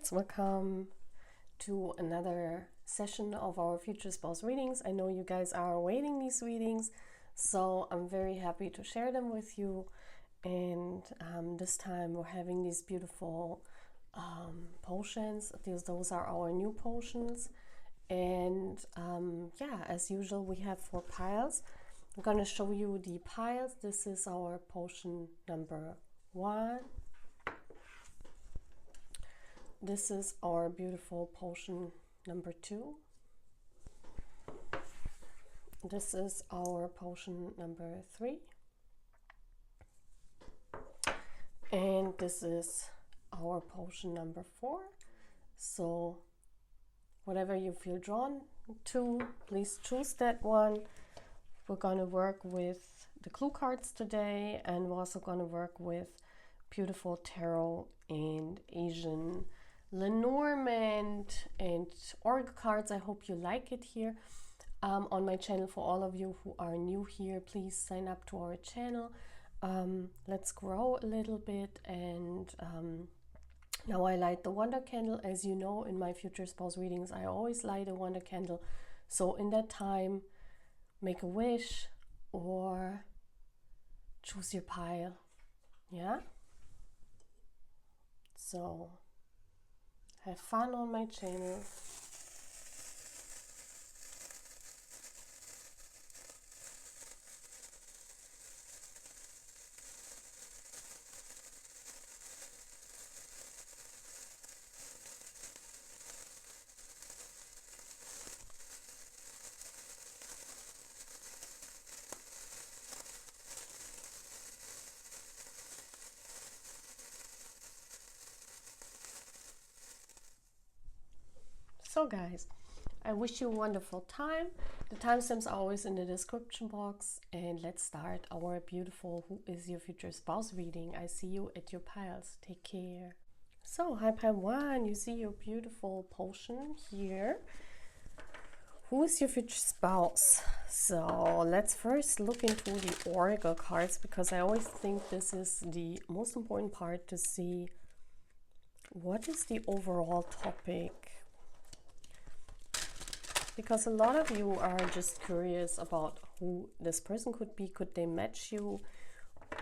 hearts, welcome to another session of our future spouse readings. I know you guys are awaiting these readings, so I'm very happy to share them with you. And this time we're having these beautiful potions. Those are our new potions. And yeah, as usual, we have 4 piles. I'm going to show you the piles. This is our potion number 1. This is our beautiful potion number 2. This is our potion number 3. And this is our potion number 4. So whatever you feel drawn to, please choose that one. We're going to work with the clue cards today, and we're also going to work with beautiful tarot and Asian Lenormand and oracle cards. I hope you like it here on my channel. For all of you who are new here, please sign up to our channel. Let's grow a little bit. And now I light the wonder candle. As you know, in my future spouse readings, I always light a wonder candle. So in that time, make a wish or choose your pile. Yeah? So have fun on my channel. So guys, I wish you a wonderful time. The timestamps are always in the description box, and let's start our beautiful Who is Your Future Spouse reading. I see you at your piles. Take care. So hi pile 1, you see your beautiful potion here. Who is your future spouse? So let's first look into the oracle cards, because I always think this is the most important part to see what is the overall topic. Because a lot of you are just curious about who this person could be. Could they match you?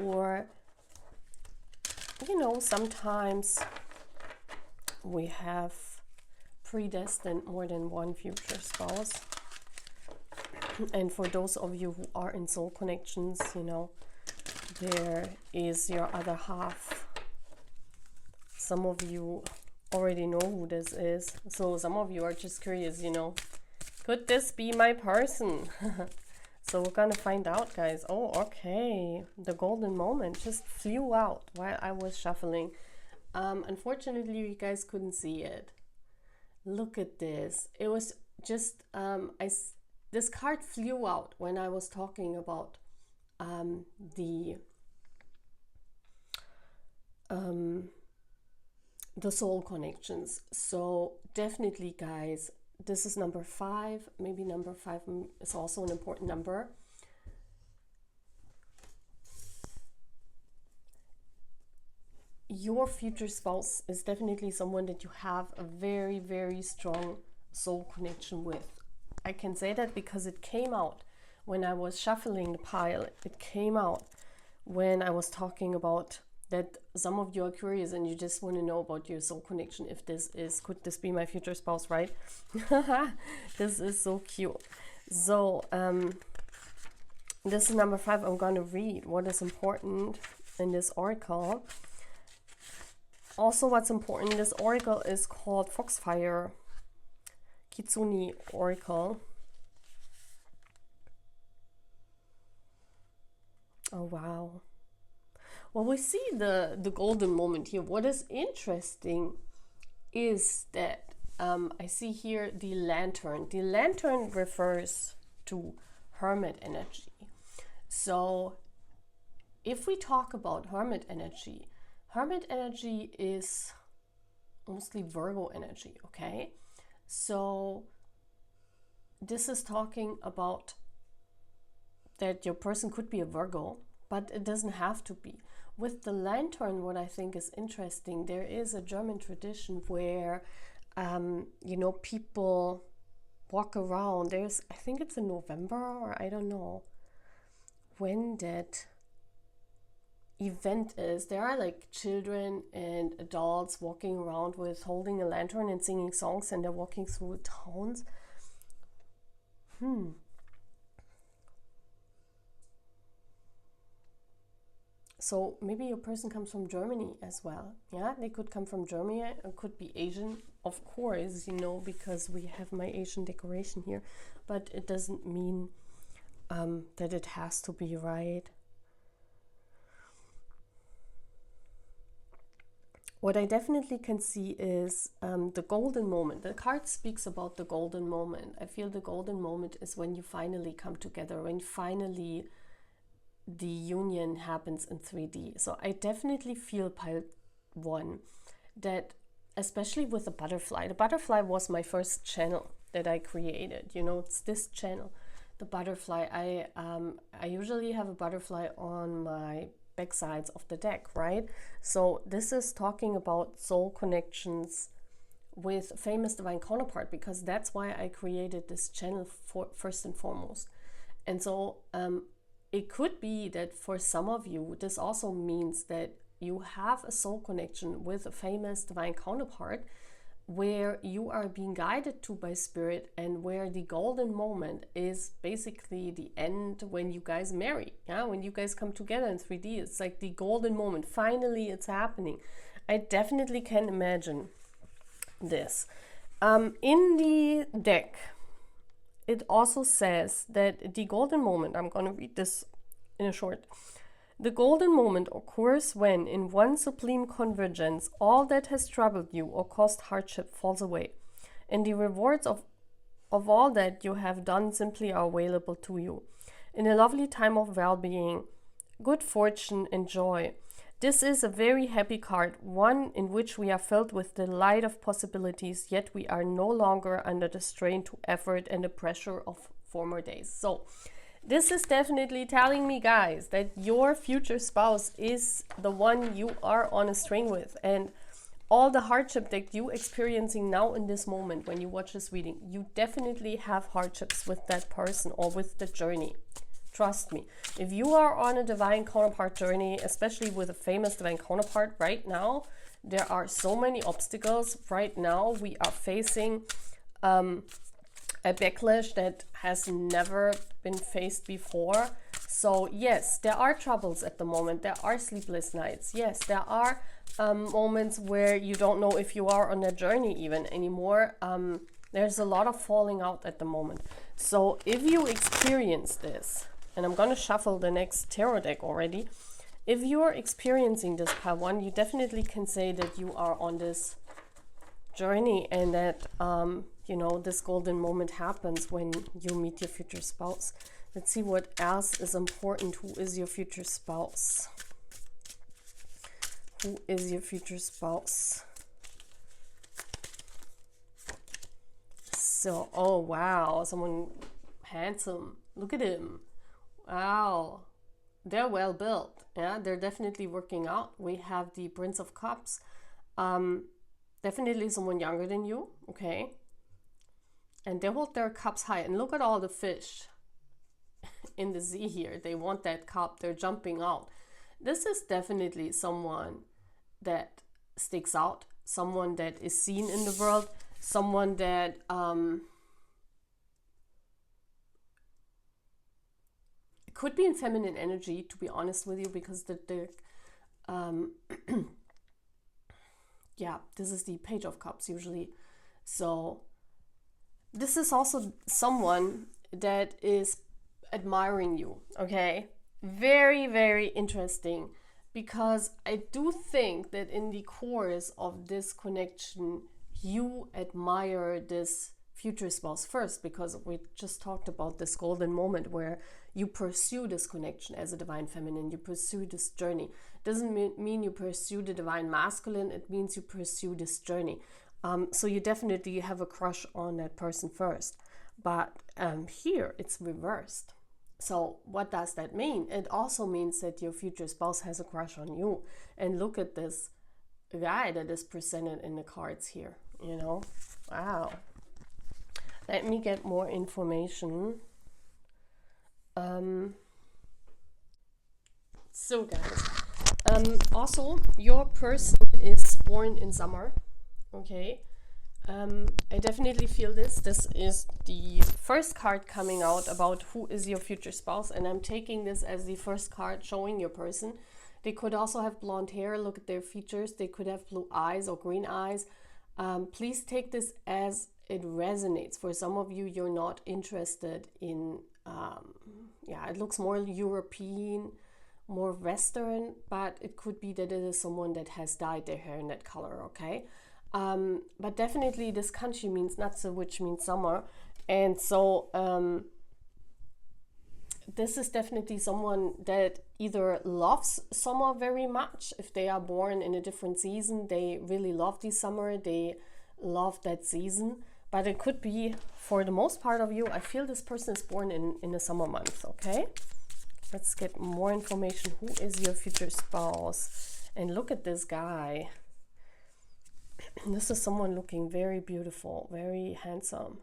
Or, you know, sometimes we have predestined more than one future spouse. And for those of you who are in soul connections, you know, there is your other half. Some of you already know who this is. So some of you are just curious, you know, could this be my person? So we're gonna find out, guys. Oh, okay. The golden moment just flew out while I was shuffling. Unfortunately, you guys couldn't see it. Look at this. It was just, this card flew out when I was talking about the soul connections. So definitely, guys, this is number 5. Maybe number 5 is also an important number. Your future spouse is definitely someone that you have a very, very strong soul connection with. I can say that because it came out when I was shuffling the pile. It came out when I was talking about that some of you are curious and you just want to know about your soul connection. If this is, could this be my future spouse, right? This is so cute. So this is number 5. I'm going to read what is important in this oracle. Also, what's important, this oracle is called Foxfire Kitsune Oracle. Oh wow. Well, we see the golden moment here. What is interesting is that I see here the lantern. The lantern refers to hermit energy. So if we talk about hermit energy is mostly Virgo energy, okay? So this is talking about that your person could be a Virgo, but it doesn't have to be. with the lantern, what I think is interesting, there is a German tradition where, you know, people walk around. There's, I think it's in November, or I don't know when that event is. There are like children and adults walking around with holding a lantern and singing songs, and they're walking through towns. So maybe your person comes from Germany as well. Yeah, they could come from Germany. It could be Asian, of course, you know, because we have my Asian decoration here. But it doesn't mean that it has to be, right? What I definitely can see is the golden moment. The card speaks about the golden moment. I feel the golden moment is when you finally come together, when finally the union happens in 3D. So I definitely feel pile 1 that, especially with the butterfly was my first channel that I created. You know, it's this channel, the butterfly. I usually have a butterfly on my back sides of the deck, right? So this is talking about soul connections with famous divine counterpart, because that's why I created this channel for first and foremost. And so it could be that for some of you, this also means that you have a soul connection with a famous divine counterpart where you are being guided to by spirit, and where the golden moment is basically the end when you guys marry. Yeah, when you guys come together in 3D, it's like the golden moment. Finally, it's happening. I definitely can imagine this. In the deck, it also says that the golden moment, I'm going to read this in a short. The golden moment occurs when, in one sublime convergence, all that has troubled you or caused hardship falls away, and the rewards of all that you have done simply are available to you. In a lovely time of well-being, good fortune, and joy. This is a very happy card, one in which we are filled with the light of possibilities, yet we are no longer under the strain to effort and the pressure of former days. So this is definitely telling me, guys, that your future spouse is the one you are on a string with, and all the hardship that you experiencing now in this moment when you watch this reading, you definitely have hardships with that person or with the journey. Trust me. If you are on a divine counterpart journey, especially with a famous divine counterpart right now, there are so many obstacles. Right now we are facing a backlash that has never been faced before. So yes, there are troubles at the moment. There are sleepless nights. Yes, there are moments where you don't know if you are on a journey even anymore. There's a lot of falling out at the moment. So if you experience this, and I'm going to shuffle the next tarot deck already. If you're experiencing this, pile 1, you definitely can say that you are on this journey, and that you know, this golden moment happens when you meet your future spouse. Let's see what else is important. Who is your future spouse? Who is your future spouse? So, oh wow, someone handsome. Look at him. Wow, they're well built. Yeah, they're definitely working out. We have the Prince of Cups. Definitely someone younger than you, okay? And they hold their cups high. And look at all the fish in the sea here. They want that cup. They're jumping out. This is definitely someone that sticks out, someone that is seen in the world, someone that could be in feminine energy, to be honest with you, because the yeah, this is the Page of Cups usually. So this is also someone that is admiring you, okay? Very, very interesting, because I do think that in the course of this connection, you admire this future spouse first, because we just talked about this golden moment where you pursue this connection as a divine feminine, you pursue this journey. Doesn't mean you pursue the divine masculine, it means you pursue this journey. So you definitely have a crush on that person first. But here it's reversed. So what does that mean? It also means that your future spouse has a crush on you. And look at this guy that is presented in the cards here, you know. Wow. Let me get more information. So guys, also your person is born in summer, okay? I definitely feel this. This is the first card coming out about who is your future spouse, and I'm taking this as the first card showing your person. They could also have blonde hair. Look at their features. They could have blue eyes or green eyes. Please take this as it resonates. For some of you, you're not interested in, yeah, it looks more European, more Western, but it could be that it is someone that has dyed their hair in that color, okay? But definitely this kanji means natsu, which means summer. And so this is definitely someone that either loves summer very much. If they are born in a different season, they really love the summer. They love that season. But it could be, for the most part of you, I feel this person is born in a summer month, okay? Let's get more information. Who is your future spouse? And look at this guy. This is someone looking very beautiful, very handsome.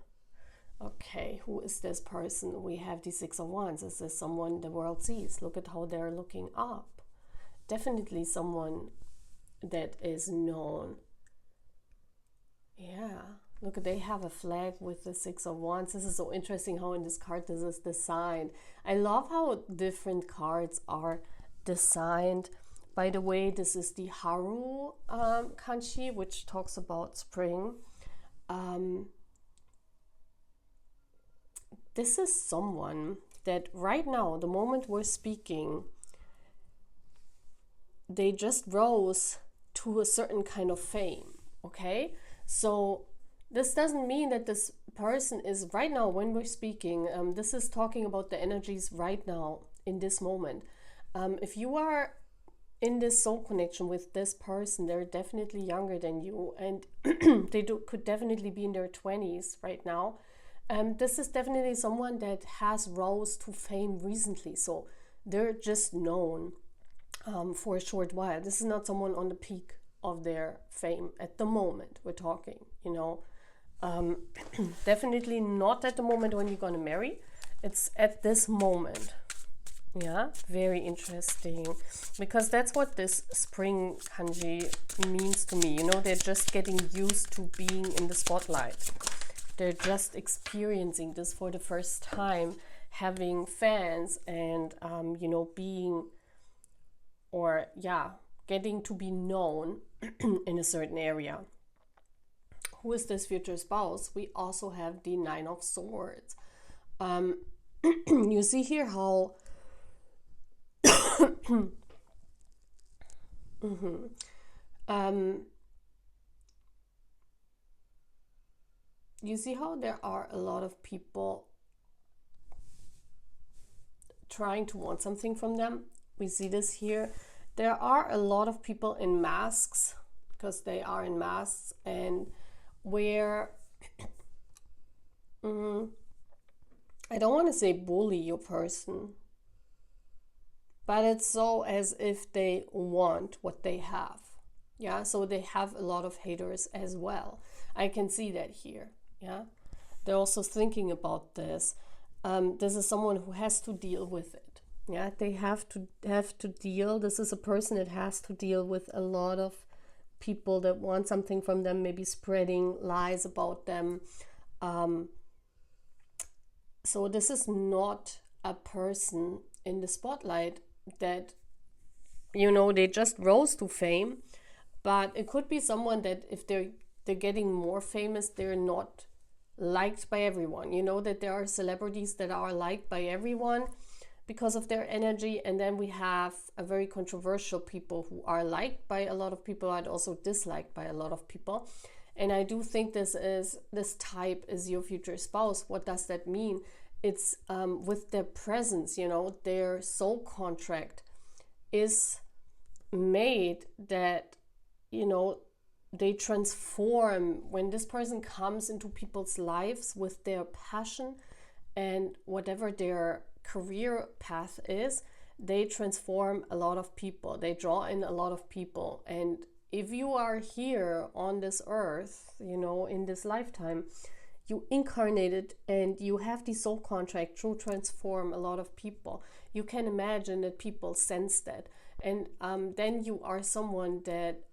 Okay, who is this person? We have the Six of Wands. Is this someone the world sees? Look at how they're looking up. Definitely someone that is known. Yeah, look, they have a flag with the Six of Wands. This is so interesting how in this card this is designed. I love how different cards are designed. By the way, this is the Haru kanji, which talks about spring. This is someone that right now, the moment we're speaking, they just rose to a certain kind of fame, okay? So this doesn't mean that this person is right now, when we're speaking, this is talking about the energies right now, in this moment. If you are in this soul connection with this person, they're definitely younger than you, and they could definitely be in their 20s right now. This is definitely someone that has rose to fame recently, so they're just known for a short while. This is not someone on the peak of their fame at the moment we're talking, you know. Definitely not at the moment when you're gonna marry. It's at this moment. Yeah, very interesting, because that's what this spring kanji means to me. You know, they're just getting used to being in the spotlight. They're just experiencing this for the first time, having fans and, you know, being, or yeah, getting to be known in a certain area. Who is this future spouse? We also have the Nine of Swords. You see here how you see how there are a lot of people trying to want something from them. We see this here. There are a lot of people in masks, because they are in masks, and where I don't want to say bully your person, but it's so as if they want what they have. Yeah, so they have a lot of haters as well. I can see that here. Yeah, they're also thinking about this. This is someone who has to deal with it. Yeah, they have to deal. This is a person that has to deal with a lot of people that want something from them, maybe spreading lies about them. So this is not a person in the spotlight that, you know, they just rose to fame, but it could be someone that if they're getting more famous, they're not liked by everyone. You know that there are celebrities that are liked by everyone because of their energy, and then we have a very controversial people who are liked by a lot of people and also disliked by a lot of people. And I do think this type is your future spouse. What does that mean? It's with their presence, you know, their soul contract is made that, you know, they transform when this person comes into people's lives with their passion and whatever their career path is, they transform a lot of people, they draw in a lot of people. And if you are here on this earth, you know, in this lifetime, you incarnated and you have the soul contract to transform a lot of people. You can imagine that people sense that. And then you are someone that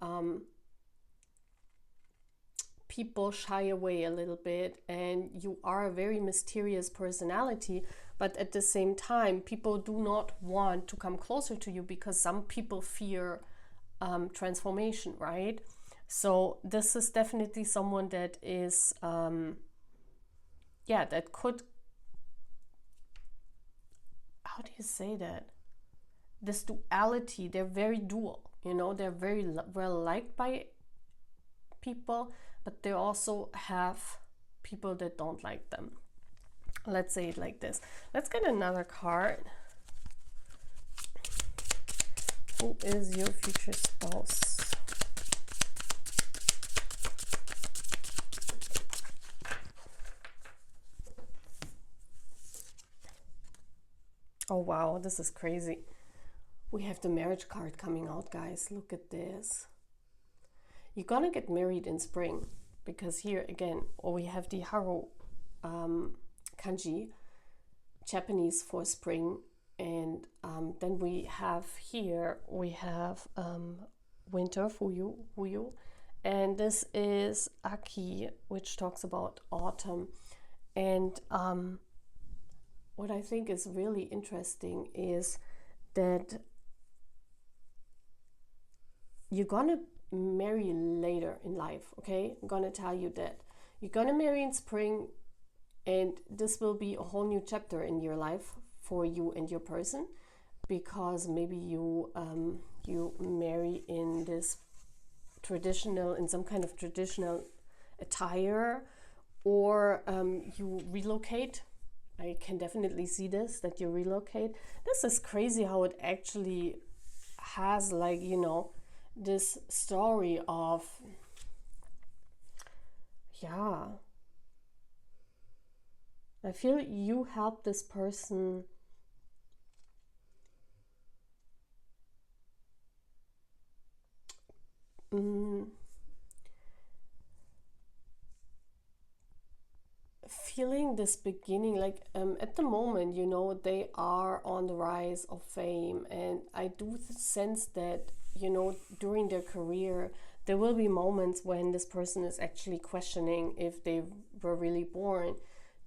people shy away a little bit, and you are a very mysterious personality, but at the same time, people do not want to come closer to you because some people fear transformation, right? So this is definitely someone that is that could, how do you say that, this duality, they're very dual, you know, they're very well liked by people, but they also have people that don't like them. Let's say it like this. Let's get another card. Who is your future spouse? Oh wow, this is crazy. We have the marriage card coming out, guys. Look at this. You're gonna get married in spring, because here again, we have the Haru kanji, Japanese for spring, and then we have here, we have winter, fuyu, and this is Aki, which talks about autumn. And what I think is really interesting is that you're gonna marry later in life, okay? I'm gonna tell you that. You're gonna marry in spring, and this will be a whole new chapter in your life for you and your person, because maybe you marry in this traditional, in some kind of traditional attire, or you relocate. I can definitely see this, that you relocate. This is crazy how it actually has, like, you know, this story of, yeah, I feel you help this person feeling this beginning, like at the moment, you know, they are on the rise of fame, and I do sense that, you know, during their career there will be moments when this person is actually questioning if they were really born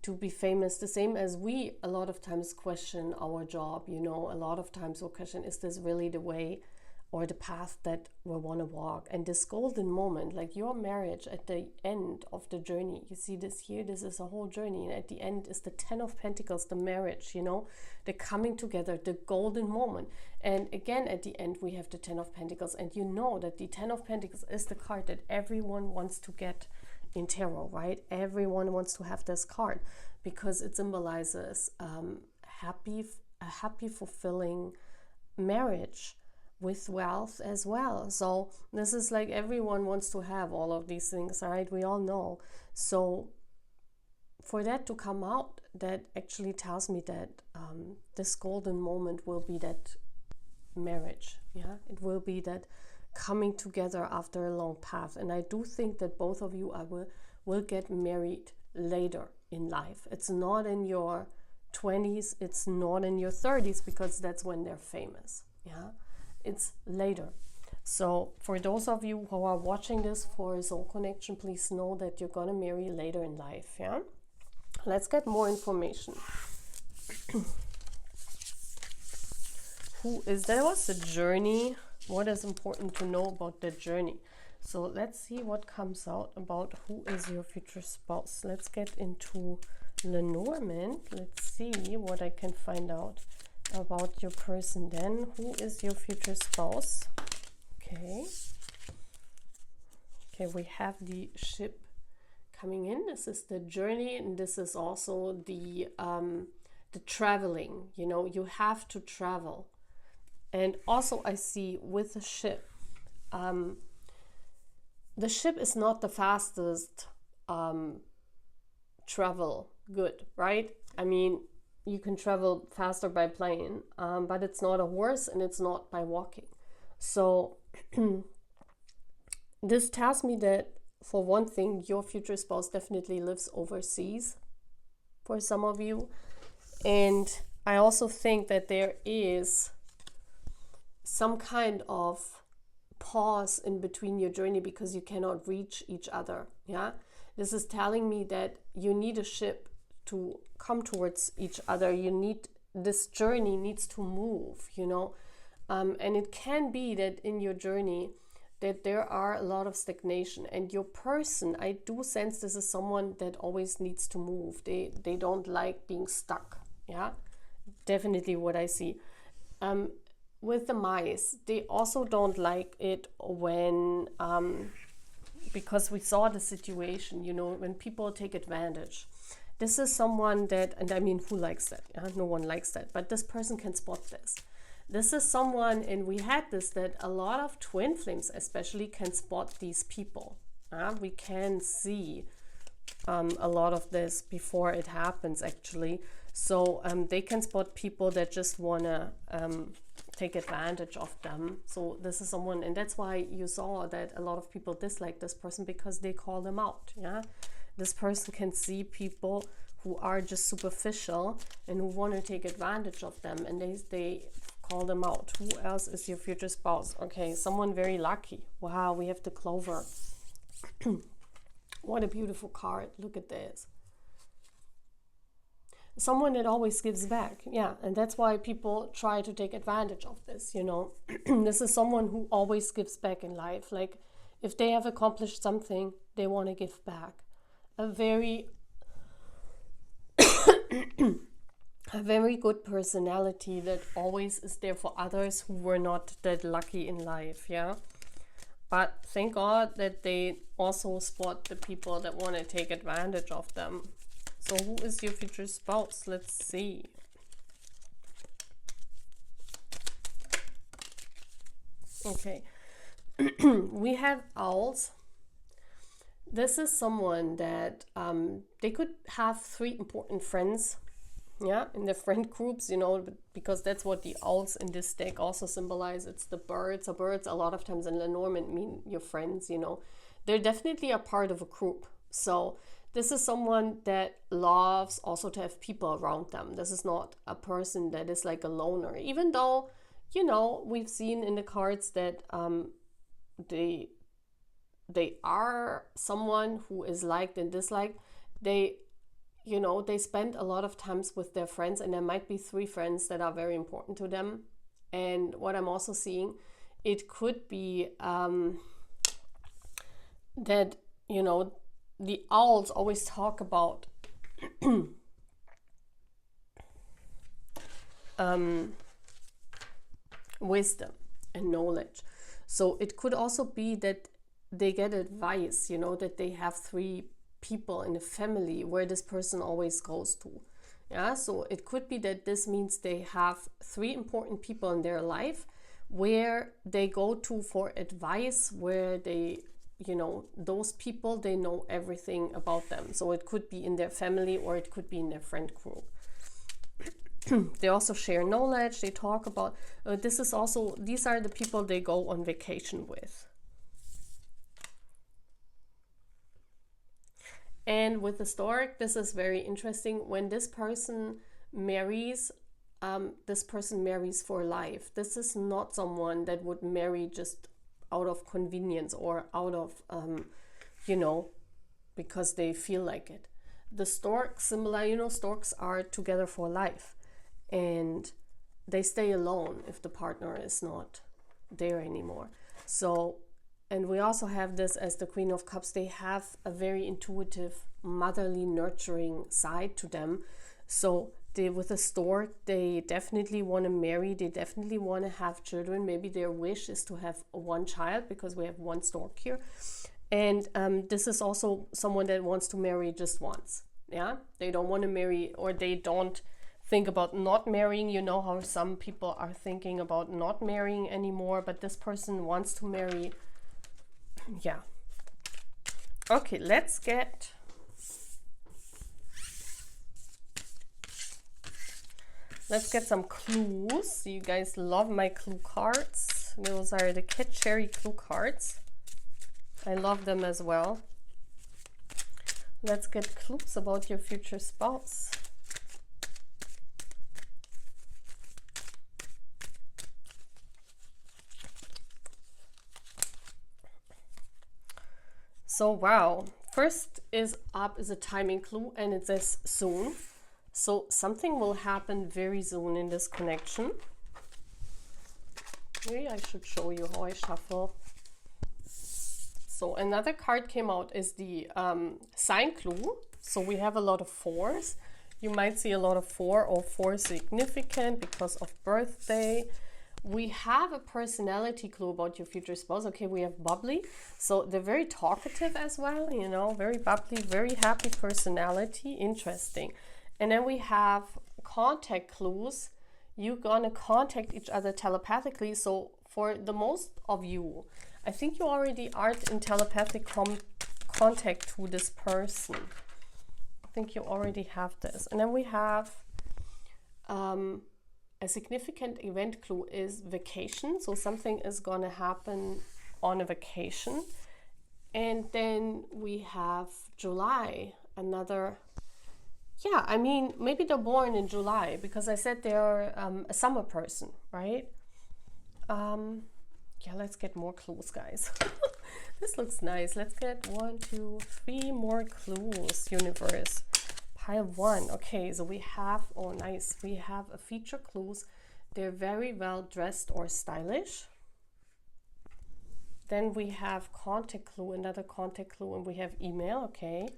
to be famous, the same as we a lot of times question our job, you know. A lot of times we'll question, is this really the way or the path that we want to walk? And this golden moment, like your marriage at the end of the journey, you see this here, this is a whole journey, and at the end is the 10 of Pentacles, the marriage, you know, the coming together, the golden moment. And again, at the end we have the 10 of Pentacles, and you know that the 10 of Pentacles is the card that everyone wants to get in tarot, right? Everyone wants to have this card because it symbolizes a happy, fulfilling marriage with wealth as well. So this is like everyone wants to have all of these things, right? We all know. So for that to come out, that actually tells me that this golden moment will be that marriage. Yeah, it will be that coming together after a long path. And I do think that both of you will get married later in life. It's not in your 20s, it's not in your 30s, because that's when they're famous. Yeah, it's later. So for those of you who are watching this for a soul connection, please know that you're gonna marry later in life. Yeah, let's get more information. Who is, that was the journey. What is important to know about the journey? So let's see what comes out about who is your future spouse. Let's get into Lenormand. Let's see what I can find out about your person then. Who is your future spouse? Okay, we have the ship coming in. This is the journey, and this is also the traveling. You know, you have to travel. And also I see with the ship is not the fastest travel good, right? I mean, you can travel faster by plane, but it's not a horse and it's not by walking. So this tells me that, for one thing, your future spouse definitely lives overseas for some of you. And I also think that there is some kind of pause in between your journey because you cannot reach each other. Yeah, this is telling me that you need a ship to come towards each other. This journey needs to move, and it can be that in your journey that there are a lot of stagnation, and your person, I do sense this is someone that always needs to move. They don't like being stuck. Yeah, definitely what I see. With the mice, they also don't like it when because we saw the situation, when people take advantage. This is someone that, and I mean, who likes that? Yeah? No one likes that, but this person can spot this. This is someone, and we had this, that a lot of twin flames especially can spot these people. We can see a lot of this before it happens, actually. So they can spot people that just want to take advantage of them. So this is someone, and that's why you saw that a lot of people dislike this person, because they call them out. Yeah, this person can see people who are just superficial and who want to take advantage of them, and they call them out. Who else is your future spouse? Okay, someone very lucky. Wow, we have the clover. What a beautiful card. Look at this. Someone that always gives back. Yeah, and that's why people try to take advantage of this, This is someone who always gives back in life. Like, if they have accomplished something, they want to give back. A very good personality that always is there for others who were not that lucky in life. Yeah, but thank God that they also spot the people that want to take advantage of them. So who is your future spouse? Let's see. Okay. We have owls. This is someone that they could have 3 important friends, yeah, in their friend groups, because that's what the owls in this deck also symbolize. It's the birds. So birds a lot of times in Lenormand mean your friends, They're definitely a part of a group. So this is someone that loves also to have people around them. This is not a person that is like a loner, even though, we've seen in the cards that they are someone who is liked and disliked. They spend a lot of times with their friends, and there might be 3 friends that are very important to them. And what I'm also seeing, it could be that, the owls always talk about wisdom and knowledge. So it could also be that they get advice, that they have 3 people in a family where this person always goes to. Yeah, so it could be that this means they have 3 important people in their life where they go to for advice, where they, those people, they know everything about them. So it could be in their family or it could be in their friend group. They also share knowledge. They talk about, these are the people they go on vacation with. And with the stork, this is very interesting. When this person marries, this person marries for life. This is not someone that would marry just out of convenience or out of, because they feel like it. The stork, similar, storks are together for life, and they stay alone if the partner is not there anymore. So, and we also have this as the Queen of Cups. They have a very intuitive, motherly, nurturing side to them. So with a stork, they definitely want to marry. They definitely want to have children. Maybe their wish is to have 1 child, because we have 1 stork here. And this is also someone that wants to marry just once. Yeah, they don't want to marry, or they don't think about not marrying. You know how some people are thinking about not marrying anymore, but this person wants to marry. Yeah. Okay, let's get Let's get some clues. You guys love my clue cards. Those are the Cat Cherry clue cards. I love them as well. Let's get clues about your future spouse. So wow, first is up is a timing clue, and it says soon. So something will happen very soon in this connection. Maybe I should show you how I shuffle. So another card came out is the sign clue. So we have a lot of fours. You might see a lot of four or four significant because of birthday. We have a personality clue about your future spouse. Okay, we have bubbly. So they're very talkative as well, you know, very bubbly, very happy personality. Interesting. And then we have contact clues. You're gonna contact each other telepathically. So for the most of you, I think you already are in telepathic contact to this person. I think you already have this. And then we have a significant event clue is vacation. So something is gonna happen on a vacation. And then we have July, another. Yeah, I mean, maybe they're born in July because I said they're a summer person, right? Yeah, let's get more clues, guys. This looks nice. Let's get 1, 2, 3 more clues, universe. Pile 1. Okay, so we have, oh nice, we have a feature clues. They're very well dressed or stylish. Then we have contact clue, another contact clue, and we have email, okay.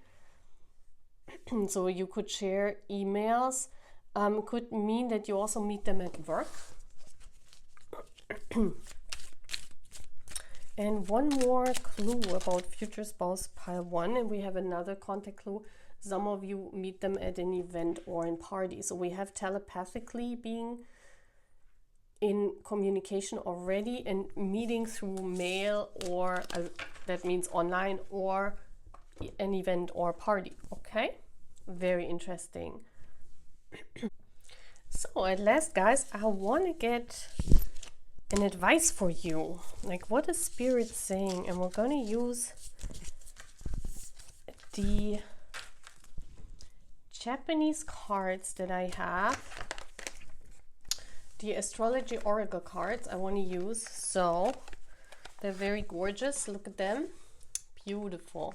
So you could share emails. Could mean that you also meet them at work. And one more clue about future spouse, pile 1, and we have another contact clue. Some of you meet them at an event or in party. So we have telepathically being in communication already and meeting through mail or that means online or an event or party. Okay, very interesting. So at last, guys, I want to get an advice for you, like what is spirit saying, and we're going to use the Japanese cards that I have, the astrology oracle cards I want to use. So they're very gorgeous, look at them, beautiful.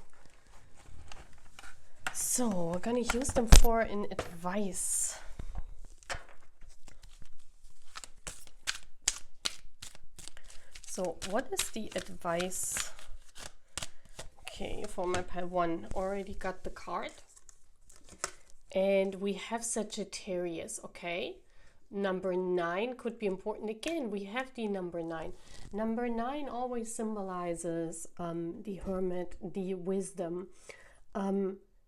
So we're going to use them for an advice. So what is the advice? Okay, for my pile 1, already got the card. And we have Sagittarius, okay? Number 9 could be important. Again, we have the number 9. Number 9 always symbolizes the hermit, the wisdom.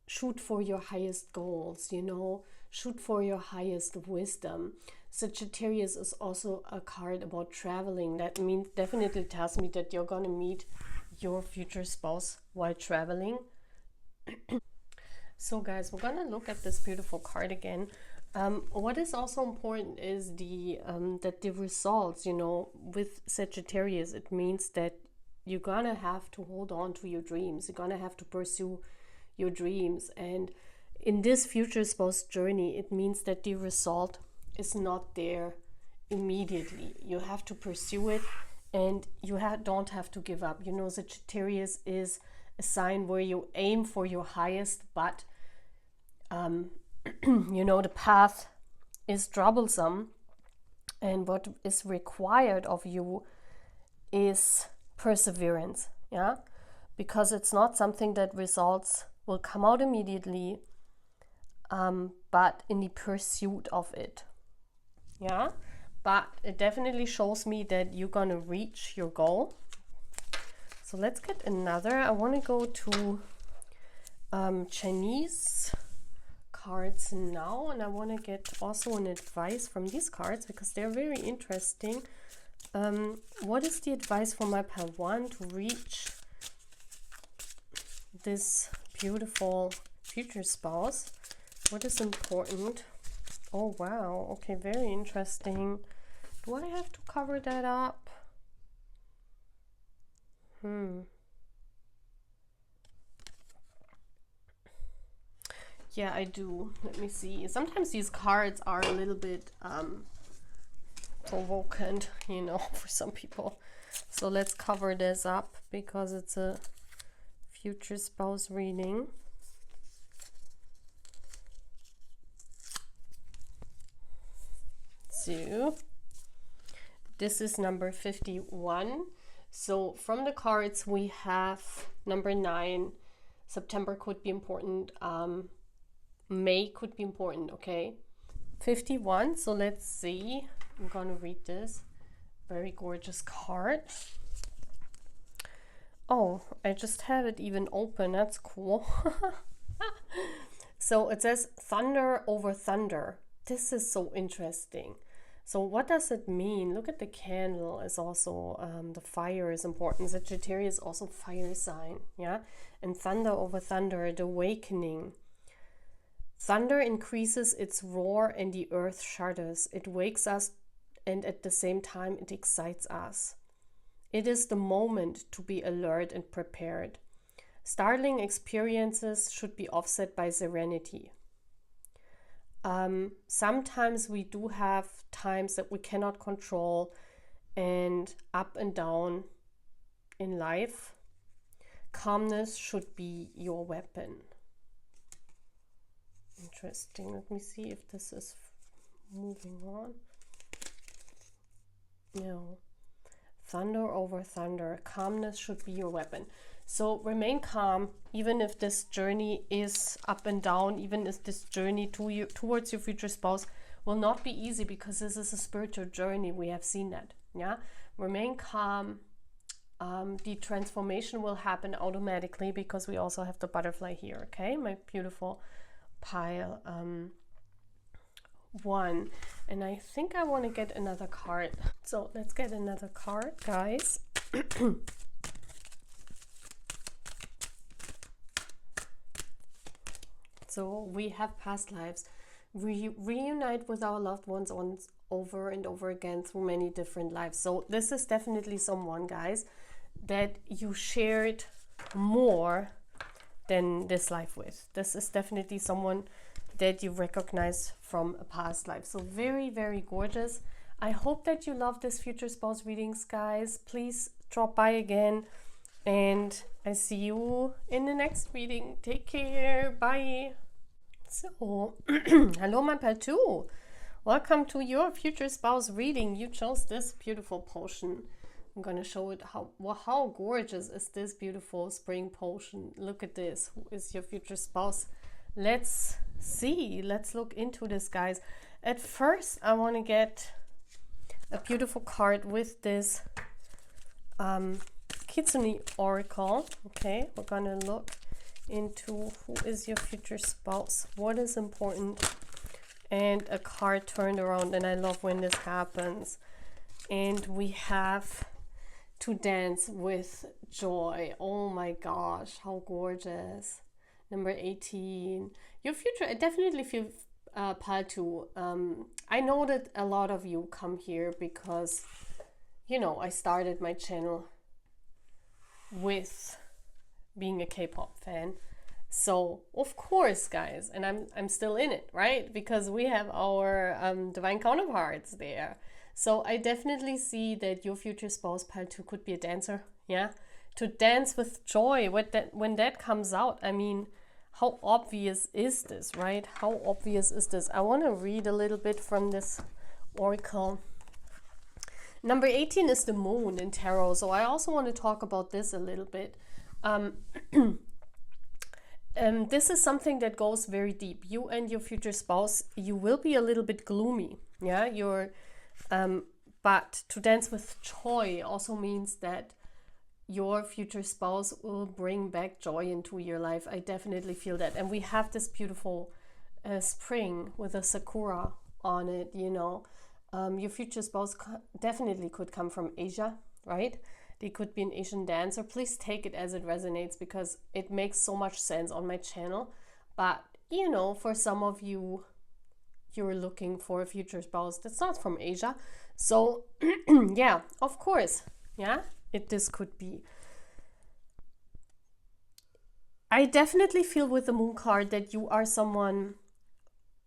Shoot for your highest goals, you know, shoot for your highest wisdom. Sagittarius is also a card about traveling. That means definitely tells me that you're gonna meet your future spouse while traveling. So guys, we're gonna look at this beautiful card again. What is also important is the that the results, you know, with Sagittarius, it means that you're gonna have to hold on to your dreams. You're gonna have to pursue your dreams, and in this future spouse journey, it means that the result is not there immediately. You have to pursue it, and you don't have to give up. You know, Sagittarius is a sign where you aim for your highest, but you know, the path is troublesome, and what is required of you is perseverance. Yeah, because it's not something that results will come out immediately, but in the pursuit of it. Yeah, but it definitely shows me that you're gonna reach your goal. So let's get another. I want to go to Chinese cards now, and I want to get also an advice from these cards because they're very interesting. What is the advice for my pile 1 to reach this beautiful future spouse? What is important? Oh, wow. Okay, very interesting. Do I have to cover that up? Yeah, I do. Let me see. Sometimes these cards are a little bit provokant, you know, for some people. So let's cover this up because it's a future spouse reading. So this is number 51. So from the cards we have number 9. September could be important. May could be important, okay? 51, so let's see. I'm gonna read this. Very gorgeous card. Oh, I just have it even open. That's cool. So it says thunder over thunder. This is so interesting. So what does it mean? Look at the candle. Is also the fire is important. Sagittarius is also fire sign, yeah. And thunder over thunder, the awakening. Thunder increases its roar and the earth shudders. It wakes us and at the same time it excites us. It is the moment to be alert and prepared. Startling experiences should be offset by serenity. Sometimes we do have times that we cannot control and up and down in life. Calmness should be your weapon. Interesting. Let me see if this is moving on. No. Thunder over thunder. Calmness should be your weapon. So remain calm, even if this journey is up and down, even if this journey towards your future spouse will not be easy, because this is a spiritual journey. We have seen that. Yeah. Remain calm. The transformation will happen automatically because we also have the butterfly here. Okay, my beautiful pile 1, and I think I want to get another card. So let's get another card, guys. So we have past lives. We reunite with our loved ones over and over again through many different lives. So this is definitely someone, guys, that you shared more than this life with. This is definitely someone that you recognize from a past life. So very, very gorgeous. I hope that you love this future spouse readings, guys. Please drop by again, and I see you in the next reading. Take care. Bye. So, hello, my pal 2. Welcome to your future spouse reading. You chose this beautiful potion. I'm gonna show it how gorgeous is this beautiful spring potion. Look at this. Who is your future spouse? Let's see. Let's look into this, guys. At first, I want to get a beautiful card with this Kitsune Oracle. Okay, we're gonna look into who is your future spouse, what is important, and a card turned around. And I love when this happens. And we have to dance with joy. Oh my gosh, how gorgeous. Number 18. Your future, I definitely feel pile 2. I know that a lot of you come here because, you know, I started my channel with being a K-pop fan. So of course, guys, and I'm still in it, right? Because we have our divine counterparts there. So I definitely see that your future spouse pile 2 could be a dancer. Yeah, to dance with joy when that comes out. I mean, how obvious is this, right? How obvious is this? I want to read a little bit from this oracle. Number 18 is the moon in tarot. So I also want to talk about this a little bit. This is something that goes very deep. You and your future spouse, you will be a little bit gloomy. Yeah, but to dance with joy also means that your future spouse will bring back joy into your life. I definitely feel that. And we have this beautiful spring with a sakura on it, you know. Your future spouse definitely could come from Asia, right? They could be an Asian dancer. Please take it as it resonates, because it makes so much sense on my channel. But, you know, for some of you, you're looking for a future spouse that's not from Asia. So yeah, of course, yeah, this could be. I definitely feel with the moon card that you are someone,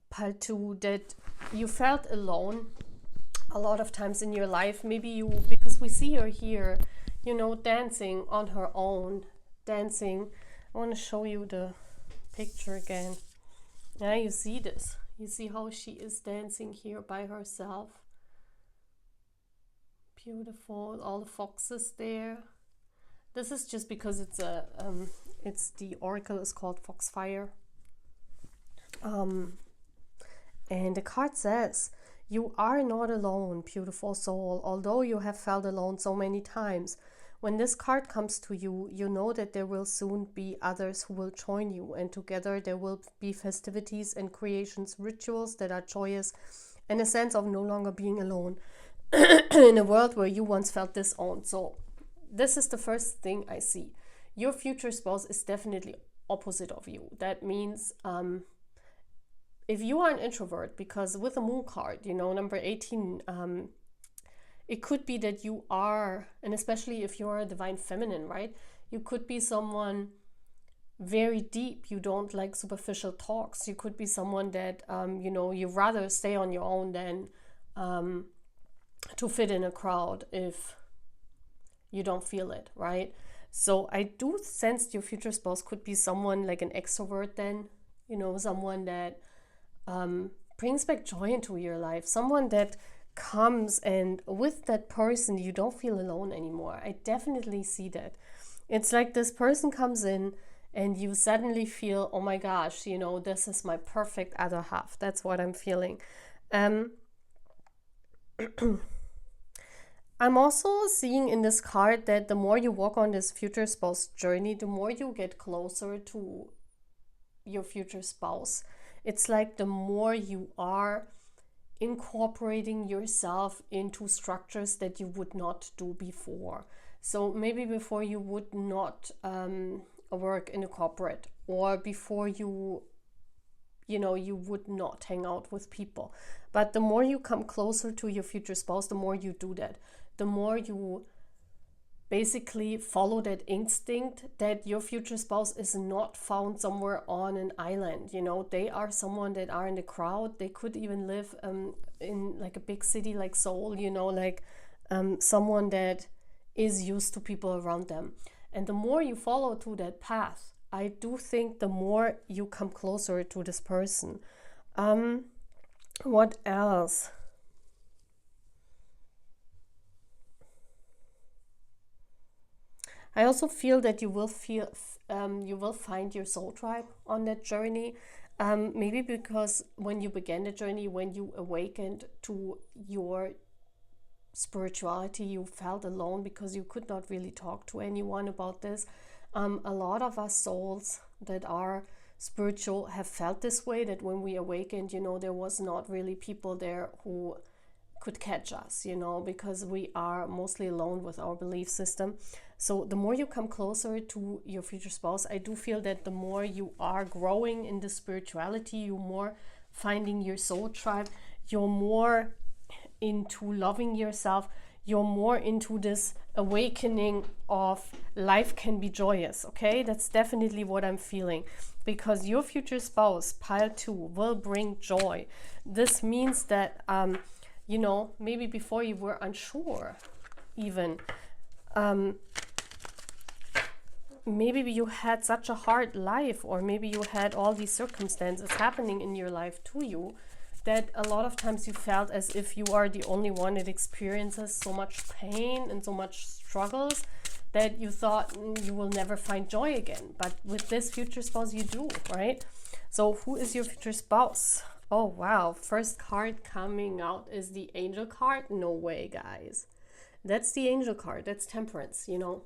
pile 2, that you felt alone a lot of times in your life. Maybe you, because we see her here, you know, dancing on her own, dancing. I want to show you the picture again. Yeah, you see this. You see how she is dancing here by herself. Beautiful. All the foxes there. This is just because it's a it's the oracle is called Foxfire. And the card says, you are not alone, beautiful soul, although you have felt alone so many times. When this card comes to you, you know that there will soon be others who will join you, and together there will be festivities and creations, rituals that are joyous, and a sense of no longer being alone in a world where you once felt disowned. So this is the first thing I see. Your future spouse is definitely opposite of you. That means if you are an introvert, because with the moon card, you know, number 18, it could be that you are, and especially if you're a divine feminine, right? You could be someone very deep. You don't like superficial talks. You could be someone that, you know, you rather stay on your own than to fit in a crowd if you don't feel it, right? So I do sense your future spouse could be someone like an extrovert then, you know, someone that brings back joy into your life, someone that comes, and with that person you don't feel alone anymore. I definitely see that. It's like this person comes in and you suddenly feel, oh my gosh, you know, this is my perfect other half. That's what I'm feeling. I'm also seeing in this card that the more you walk on this future spouse journey, the more you get closer to your future spouse. It's like the more you are incorporating yourself into structures that you would not do before. So maybe before you would not work in a corporate, or before you know, you would not hang out with people. But the more you come closer to your future spouse, the more you do that. The more you basically follow that instinct that your future spouse is not found somewhere on an island. You know, they are someone that are in the crowd. They could even live in like a big city like Seoul, you know, like someone that is used to people around them. And the more you follow to that path, I do think the more you come closer to this person. What else? I also feel that you will find your soul tribe on that journey. Maybe because when you began the journey, when you awakened to your spirituality, you felt alone because you could not really talk to anyone about this. A lot of us souls that are spiritual have felt this way, that when we awakened, you know, there was not really people there who could catch us, you know, because we are mostly alone with our belief system. So the more you come closer to your future spouse, I do feel that the more you are growing in the spirituality, you're more finding your soul tribe, you're more into loving yourself, you're more into this awakening of life can be joyous. Okay, that's definitely what I'm feeling, because your future spouse, pile 2, will bring joy. This means that you know, maybe before you were unsure even, maybe you had such a hard life, or maybe you had all these circumstances happening in your life to you, that a lot of times you felt as if you are the only one that experiences so much pain and so much struggles, that you thought you will never find joy again. But with this future spouse, you do, right? So who is your future spouse? Oh, wow. First card coming out is the angel card. No way, guys. That's the angel card. That's temperance, you know.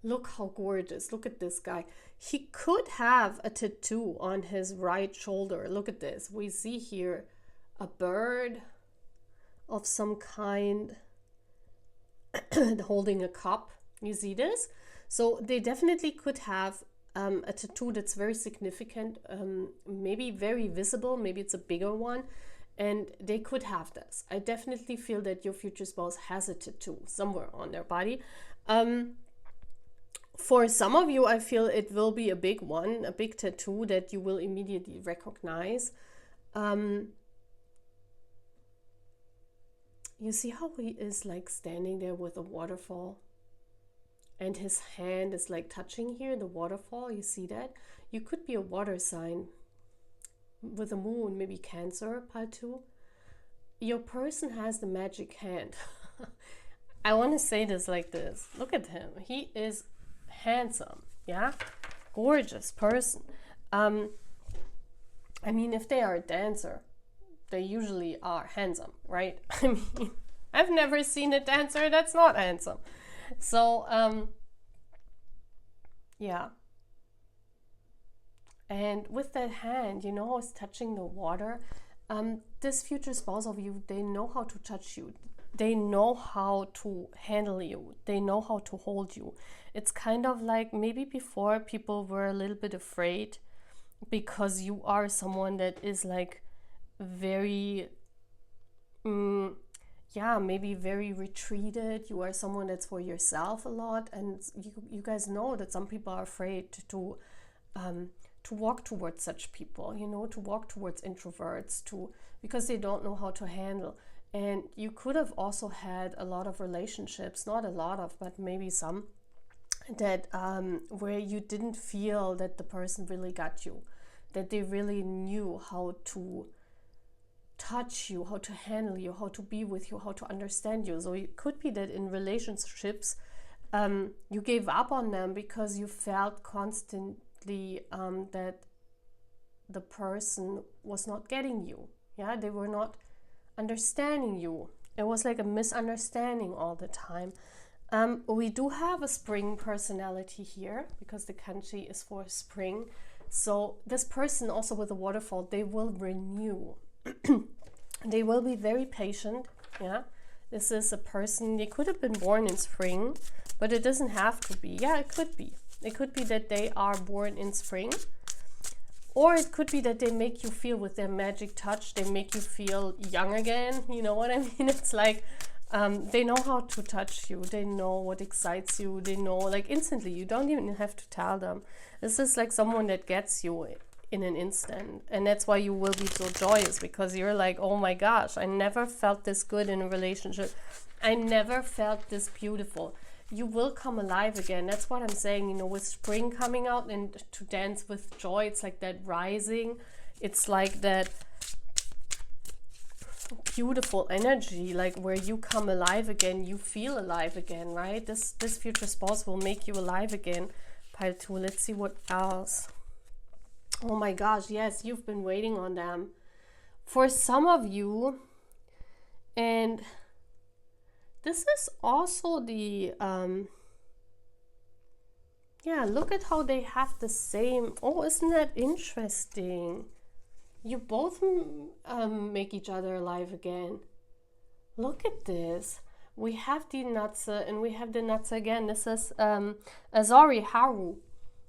Look how gorgeous. Look at this guy. He could have a tattoo on his right shoulder. Look at this. We see here a bird of some kind holding a cup. You see this? So they definitely could have a tattoo that's very significant, maybe very visible, maybe it's a bigger one, and they could have this. I definitely feel that your future spouse has a tattoo somewhere on their body. For some of you, I feel it will be a big one, a big tattoo that you will immediately recognize. You see how he is like standing there with a waterfall, and his hand is like touching here, the waterfall. You see that? You could be a water sign with a moon, maybe Cancer, part 2. Your person has the magic hand. I want to say this like this. Look at him. He is handsome, yeah? Gorgeous person. I mean, if they are a dancer, they usually are handsome, right? I mean, I've never seen a dancer that's not handsome. So, yeah. And with that hand, you know how it's touching the water? This future spouse of you, they know how to touch you. They know how to handle you. They know how to hold you. It's kind of like maybe before people were a little bit afraid because you are someone that is like very, maybe very retreated. You are someone that's for yourself a lot. And you guys know that some people are afraid to walk towards such people, you know, to walk towards introverts, because they don't know how to handle. And you could have also had a lot of relationships, not a lot of, but maybe some, that where you didn't feel that the person really got you, that they really knew how to touch you, how to handle you, how to be with you, how to understand you. So it could be that in relationships, you gave up on them because you felt constantly that the person was not getting you. Yeah, they were not understanding you. It was like a misunderstanding all the time. We do have a spring personality here because the kanji is for spring. So this person also with the waterfall, they will renew. They will be very patient. Yeah, this is a person, they could have been born in spring, but it doesn't have to be. Yeah, it could be. It could be that they are born in spring. Or it could be that they make you feel with their magic touch, they make you feel young again. You know what I mean? It's like they know how to touch you. They know what excites you. They know like instantly. You don't even have to tell them. This is like someone that gets you in an instant. And that's why you will be so joyous, because you're like, oh my gosh, I never felt this good in a relationship. I never felt this beautiful. You will come alive again. That's what I'm saying, you know, with spring coming out and to dance with joy. It's like that rising. It's like that beautiful energy, like where you come alive again, you feel alive again, right? This future spouse will make you alive again. Pile 2. Let's see what else. Oh my gosh, yes, you've been waiting on them. For some of you, and this is also the, look at how they have the same. Oh, isn't that interesting? You both make each other alive again. Look at this. We have the Natsa and we have the Natsa again. This is Azari Haru.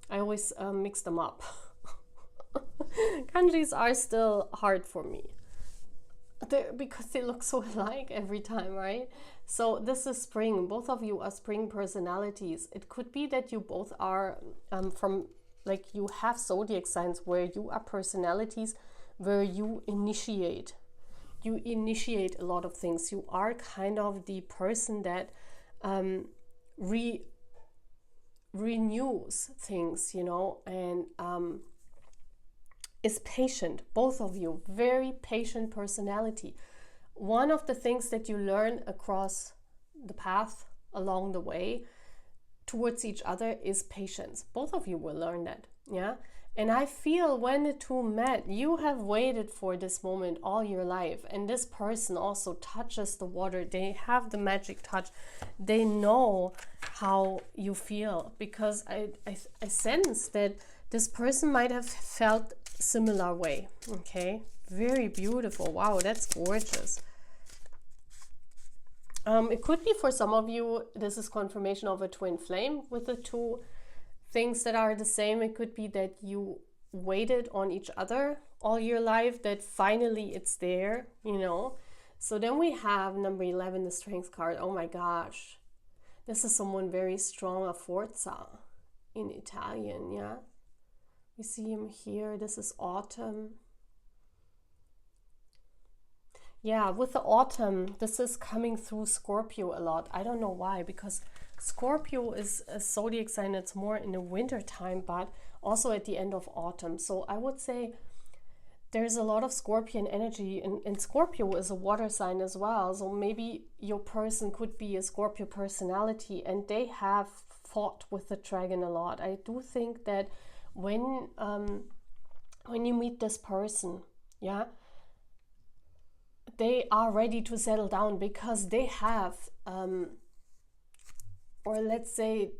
I always mix them up. Kanjis are still hard for me. Because they look so alike every time, right? So this is spring. Both of you are spring personalities. It could be that you both are from, like, you have zodiac signs where you are personalities where you initiate a lot of things. You are kind of the person that renews things, you know, and is patient. Both of you, very patient personality. One of the things that you learn across the path along the way towards each other is patience. Both of you will learn that, yeah? And I feel when the two met, you have waited for this moment all your life. And this person also touches the water. They have the magic touch. They know how you feel, because I sense that this person might have felt similar way. Okay, very beautiful. Wow, that's gorgeous. It could be for some of you, this is confirmation of a twin flame with the two things that are the same. It could be that you waited on each other all your life, that finally it's there, you know. So then we have number 11, the Strength card. Oh my gosh. This is someone very strong, a forza in Italian, yeah. We see him here. This is autumn. Yeah, with the autumn, this is coming through Scorpio a lot. I don't know why, because Scorpio is a zodiac sign that's more in the winter time, but also at the end of autumn. So I would say there's a lot of Scorpion energy, and Scorpio is a water sign as well. So maybe your person could be a Scorpio personality, and they have fought with the dragon a lot. I do think that when you meet this person, yeah, they are ready to settle down, because they have, or let's say,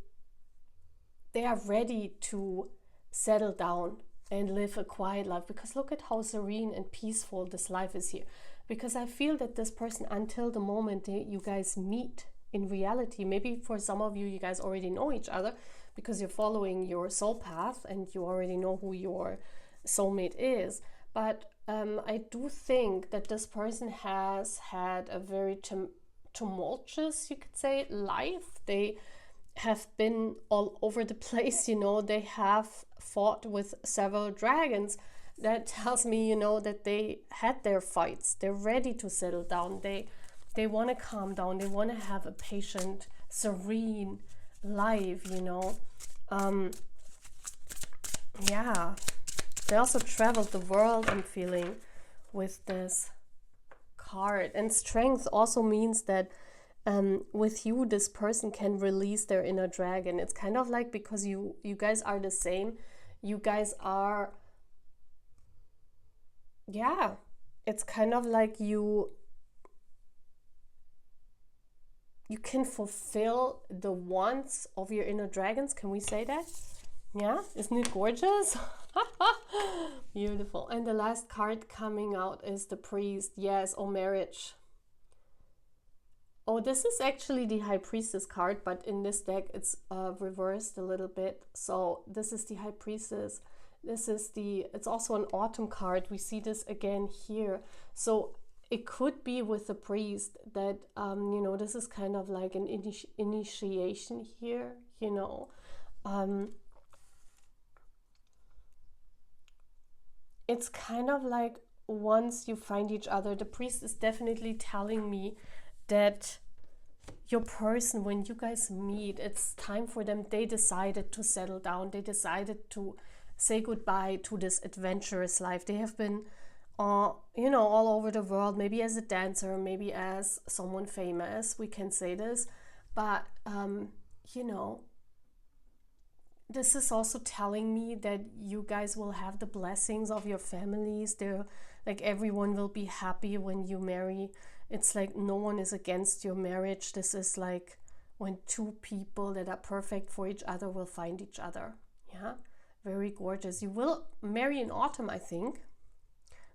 they are ready to settle down and live a quiet life, because look at how serene and peaceful this life is here. Because I feel that this person, until the moment you guys meet in reality, maybe for some of you, you guys already know each other because you're following your soul path and you already know who your soulmate is. But I do think that this person has had a very tumultuous, you could say, life. They have been all over the place, you know. They have fought with several dragons. That tells me, you know, that they had their fights. They're ready to settle down. They want to calm down. They want to have a patient, serene life, you know. Yeah. They also traveled the world, I'm feeling, with this card. And strength also means that with you, this person can release their inner dragon. It's kind of like, because you guys are the same. You guys are, yeah, it's kind of like you can fulfill the wants of your inner dragons. Can we say that? Yeah, isn't it gorgeous? Beautiful. And the last card coming out is the priest. Yes, oh, marriage. Oh, this is actually the High Priestess card, but in this deck it's reversed a little bit. So this is the High Priestess. This is it's also an autumn card. We see this again here. So it could be with the priest that, you know, this is kind of like an initiation here, you know. It's kind of like once you find each other, the priest is definitely telling me that your person, when you guys meet, it's time for them. They decided to settle down. They decided to say goodbye to this adventurous life. They have been, you know, all over the world, maybe as a dancer, maybe as someone famous, we can say this. But, you know, this is also telling me that you guys will have the blessings of your families. They're like, everyone will be happy when you marry. It's like no one is against your marriage. This is like when two people that are perfect for each other will find each other. Yeah, very gorgeous. You will marry in autumn, I think.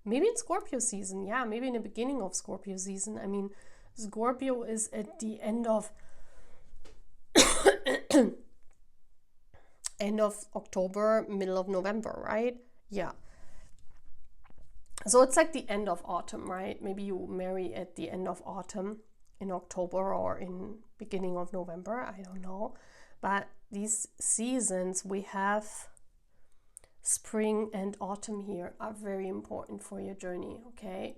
Maybe in Scorpio season. Yeah, maybe in the beginning of Scorpio season. I mean, Scorpio is at the end of end of October, middle of November, right? Yeah. So it's like the end of autumn, right? Maybe you marry at the end of autumn in October or in beginning of November. I don't know. But these seasons we have, spring and autumn here, are very important for your journey, okay?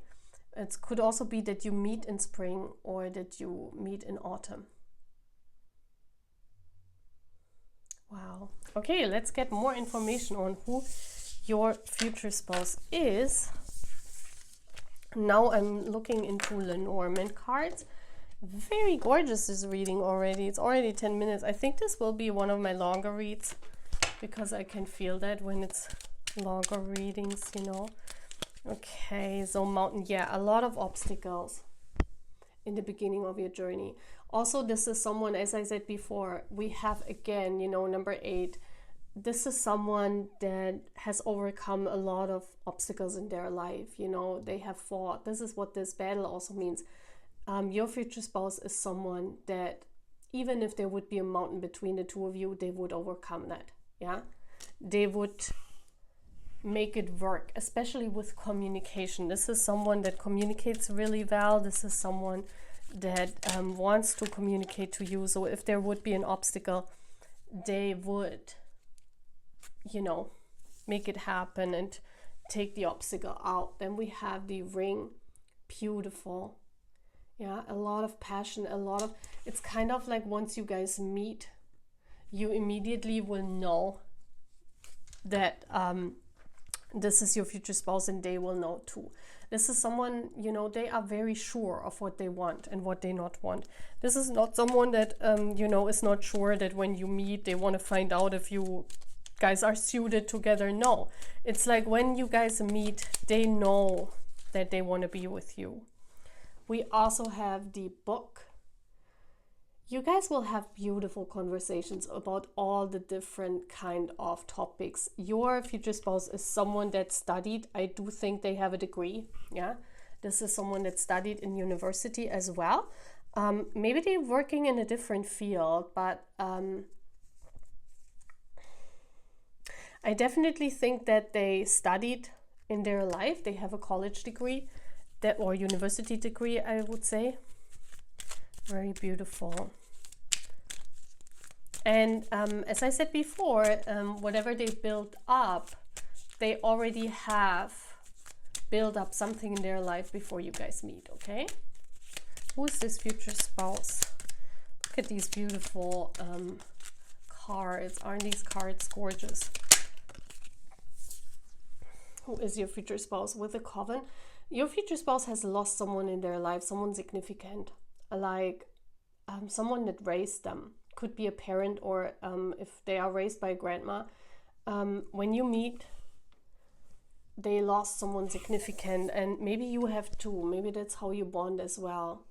It could also be that you meet in spring or that you meet in autumn. Wow. Okay, let's get more information on who your future spouse is. Now I'm looking into Lenormand cards. Very gorgeous, this reading already. It's already 10 minutes. I think this will be one of my longer reads, because I can feel that when it's longer readings, you know. Okay, so mountain. Yeah, a lot of obstacles in the beginning of your journey. Also, this is someone, as I said before, we have again, you know, number 8. This is someone that has overcome a lot of obstacles in their life. You know, they have fought. This is what this battle also means. Your future spouse is someone that, even if there would be a mountain between the two of you, they would overcome that. yeah? They would make it work, especially with communication. This is someone that communicates really well. This is someone that wants to communicate to you. So if there would be an obstacle, they would, you know, make it happen and take the obstacle out. Then we have the ring. Beautiful. Yeah, a lot of passion, it's kind of like once you guys meet, you immediately will know that this is your future spouse, and they will know too. This is someone, you know, they are very sure of what they want and what they not want. This is not someone that, you know, is not sure that when you meet, they want to find out if you guys are suited together. No, it's like when you guys meet, they know that they want to be with you. We also have the book. You guys will have beautiful conversations about all the different kind of topics. Your future spouse is someone that studied. I do think they have a degree. Yeah, this is someone that studied in university as well. Maybe they're working in a different field, but I definitely think that they studied in their life. They have a college degree, that or university degree, I would say. Very beautiful. And as I said before, whatever they built up, they already have built up something in their life before you guys meet, okay? Who is this future spouse? Look at these beautiful cards. Aren't these cards gorgeous? Who is your future spouse with a coven? Your future spouse has lost someone in their life, someone significant, like someone that raised them. Could be a parent, or if they are raised by a grandma. When you meet, they lost someone significant, and maybe you have too. Maybe that's how you bond as well,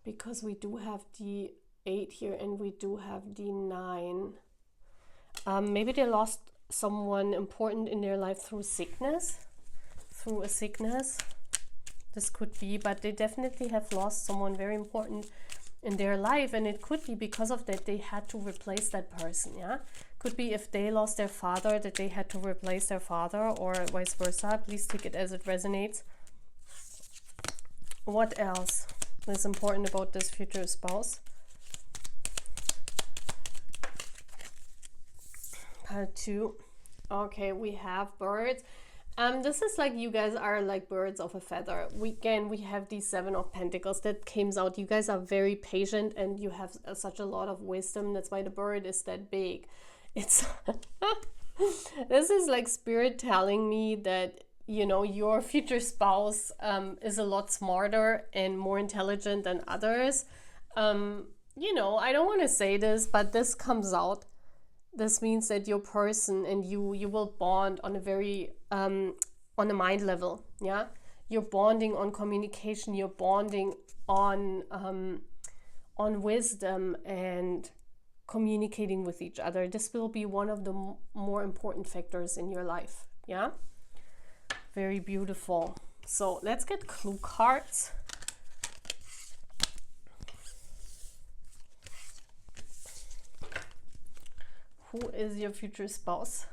because we do have the 8 here and we do have the 9. Maybe they lost someone important in their life through a sickness. This could be, but they definitely have lost someone very important in their life, and it could be because of that they had to replace that person. Yeah, could be if they lost their father, that they had to replace their father, or vice versa. Please take it as it resonates. What else is important about this future spouse? Part 2. Okay, we have birds. This is like you guys are like birds of a feather. We have the 7 of Pentacles that came out. You guys are very patient and you have such a lot of wisdom. That's why the bird is that big. It's this is like spirit telling me that, you know, your future spouse is a lot smarter and more intelligent than others. You know, I don't want to say this, but this comes out. This means that your person and you will bond on a very on a mind level. Yeah, you're bonding on communication. You're bonding on wisdom and communicating with each other. This will be one of the more important factors in your life. Yeah, very beautiful. So let's get clue cards. Who is your future spouse?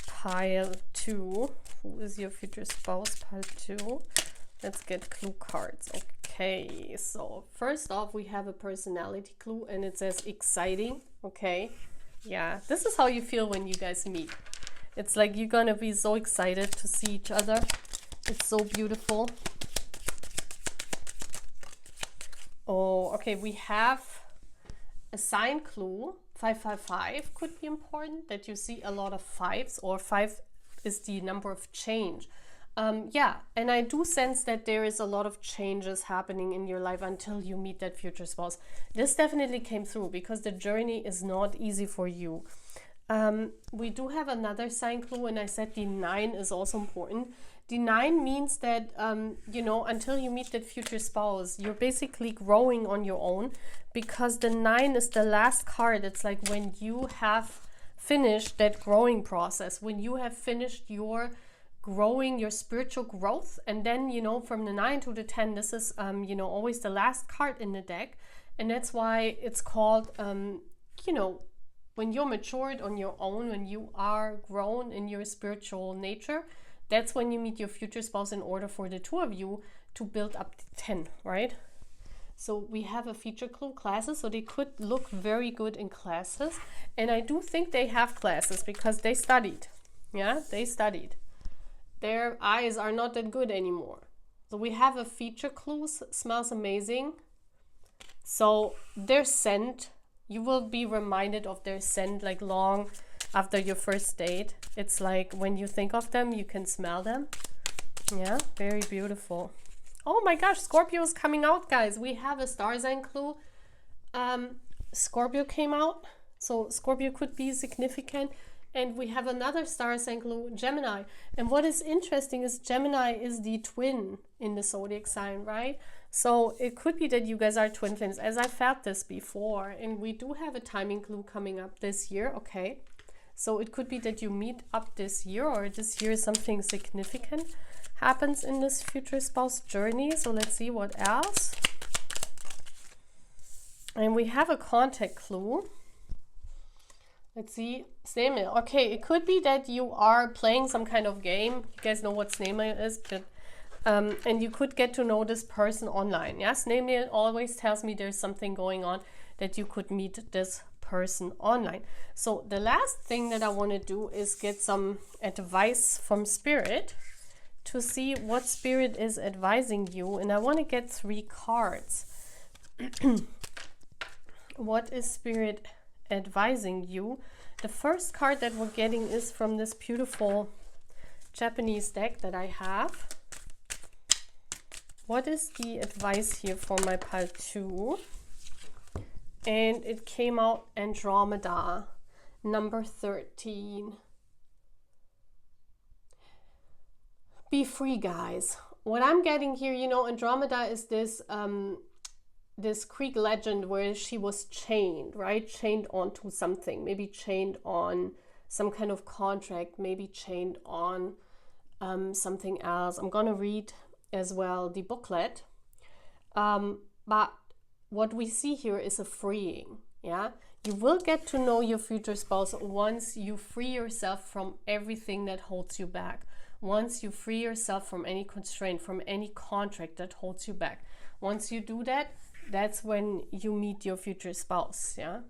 Pile 2. Who is your future spouse? Pile 2. Let's get clue cards. Okay, so first off, we have a personality clue and it says exciting. Okay, yeah, this is how you feel when you guys meet. It's like you're gonna be so excited to see each other. It's so beautiful. Oh, okay, we have a sign clue. 555 could be important, that you see a lot of 5s, or 5 is the number of change. Yeah, and I do sense that there is a lot of changes happening in your life until you meet that future spouse. This definitely came through because the journey is not easy for you. We do have another sign clue, and I said the 9 is also important. The 9 means that, you know, until you meet that future spouse, you're basically growing on your own, because the 9 is the last card. It's like when you have finished that growing process, when you have finished your growing, your spiritual growth, and then, you know, from the 9 to the 10, this is, you know, always the last card in the deck. And that's why it's called, you know, when you're matured on your own, when you are grown in your spiritual nature, that's when you meet your future spouse in order for the two of you to build up to 10, right? So we have a feature clue classes, so they could look very good in classes. And I do think they have classes because they studied. Yeah, they studied. Their eyes are not that good anymore. So we have a feature clues, smells amazing. So their scent, you will be reminded of their scent like long after your first date. It's like when you think of them, you can smell them. Yeah, very beautiful. Oh my gosh, Scorpio is coming out, guys. We have a star sign clue. Scorpio came out. So Scorpio could be significant. And we have another star sign clue, Gemini. And what is interesting is Gemini is the twin in the zodiac sign, right? So it could be that you guys are twin flames, as I felt this before. And we do have a timing clue coming up this year, okay? So it could be that you meet up this year, or this year something significant happens in this future spouse journey. So let's see what else. And we have a contact clue. Let's see, snail mail. Okay, it could be that you are playing some kind of game. You guys know what snail mail is, but and you could get to know this person online. Yeah, snail mail always tells me there's something going on, that you could meet this person online. So the last thing that I want to do is get some advice from Spirit to see what Spirit is advising you. And I want to get 3 cards. What is Spirit advising you? The first card that we're getting is from this beautiful Japanese deck that I have. What is the advice here for my pile 2? And it came out Andromeda, number 13. Be free, guys. What I'm getting here, you know, Andromeda is this this Greek legend where she was chained, right? Chained onto something, maybe chained on some kind of contract, maybe chained on something else. I'm gonna read as well the booklet. But what we see here is a freeing, yeah? You will get to know your future spouse once you free yourself from everything that holds you back. Once you free yourself from any constraint, from any contract that holds you back. Once you do that, that's when you meet your future spouse, yeah?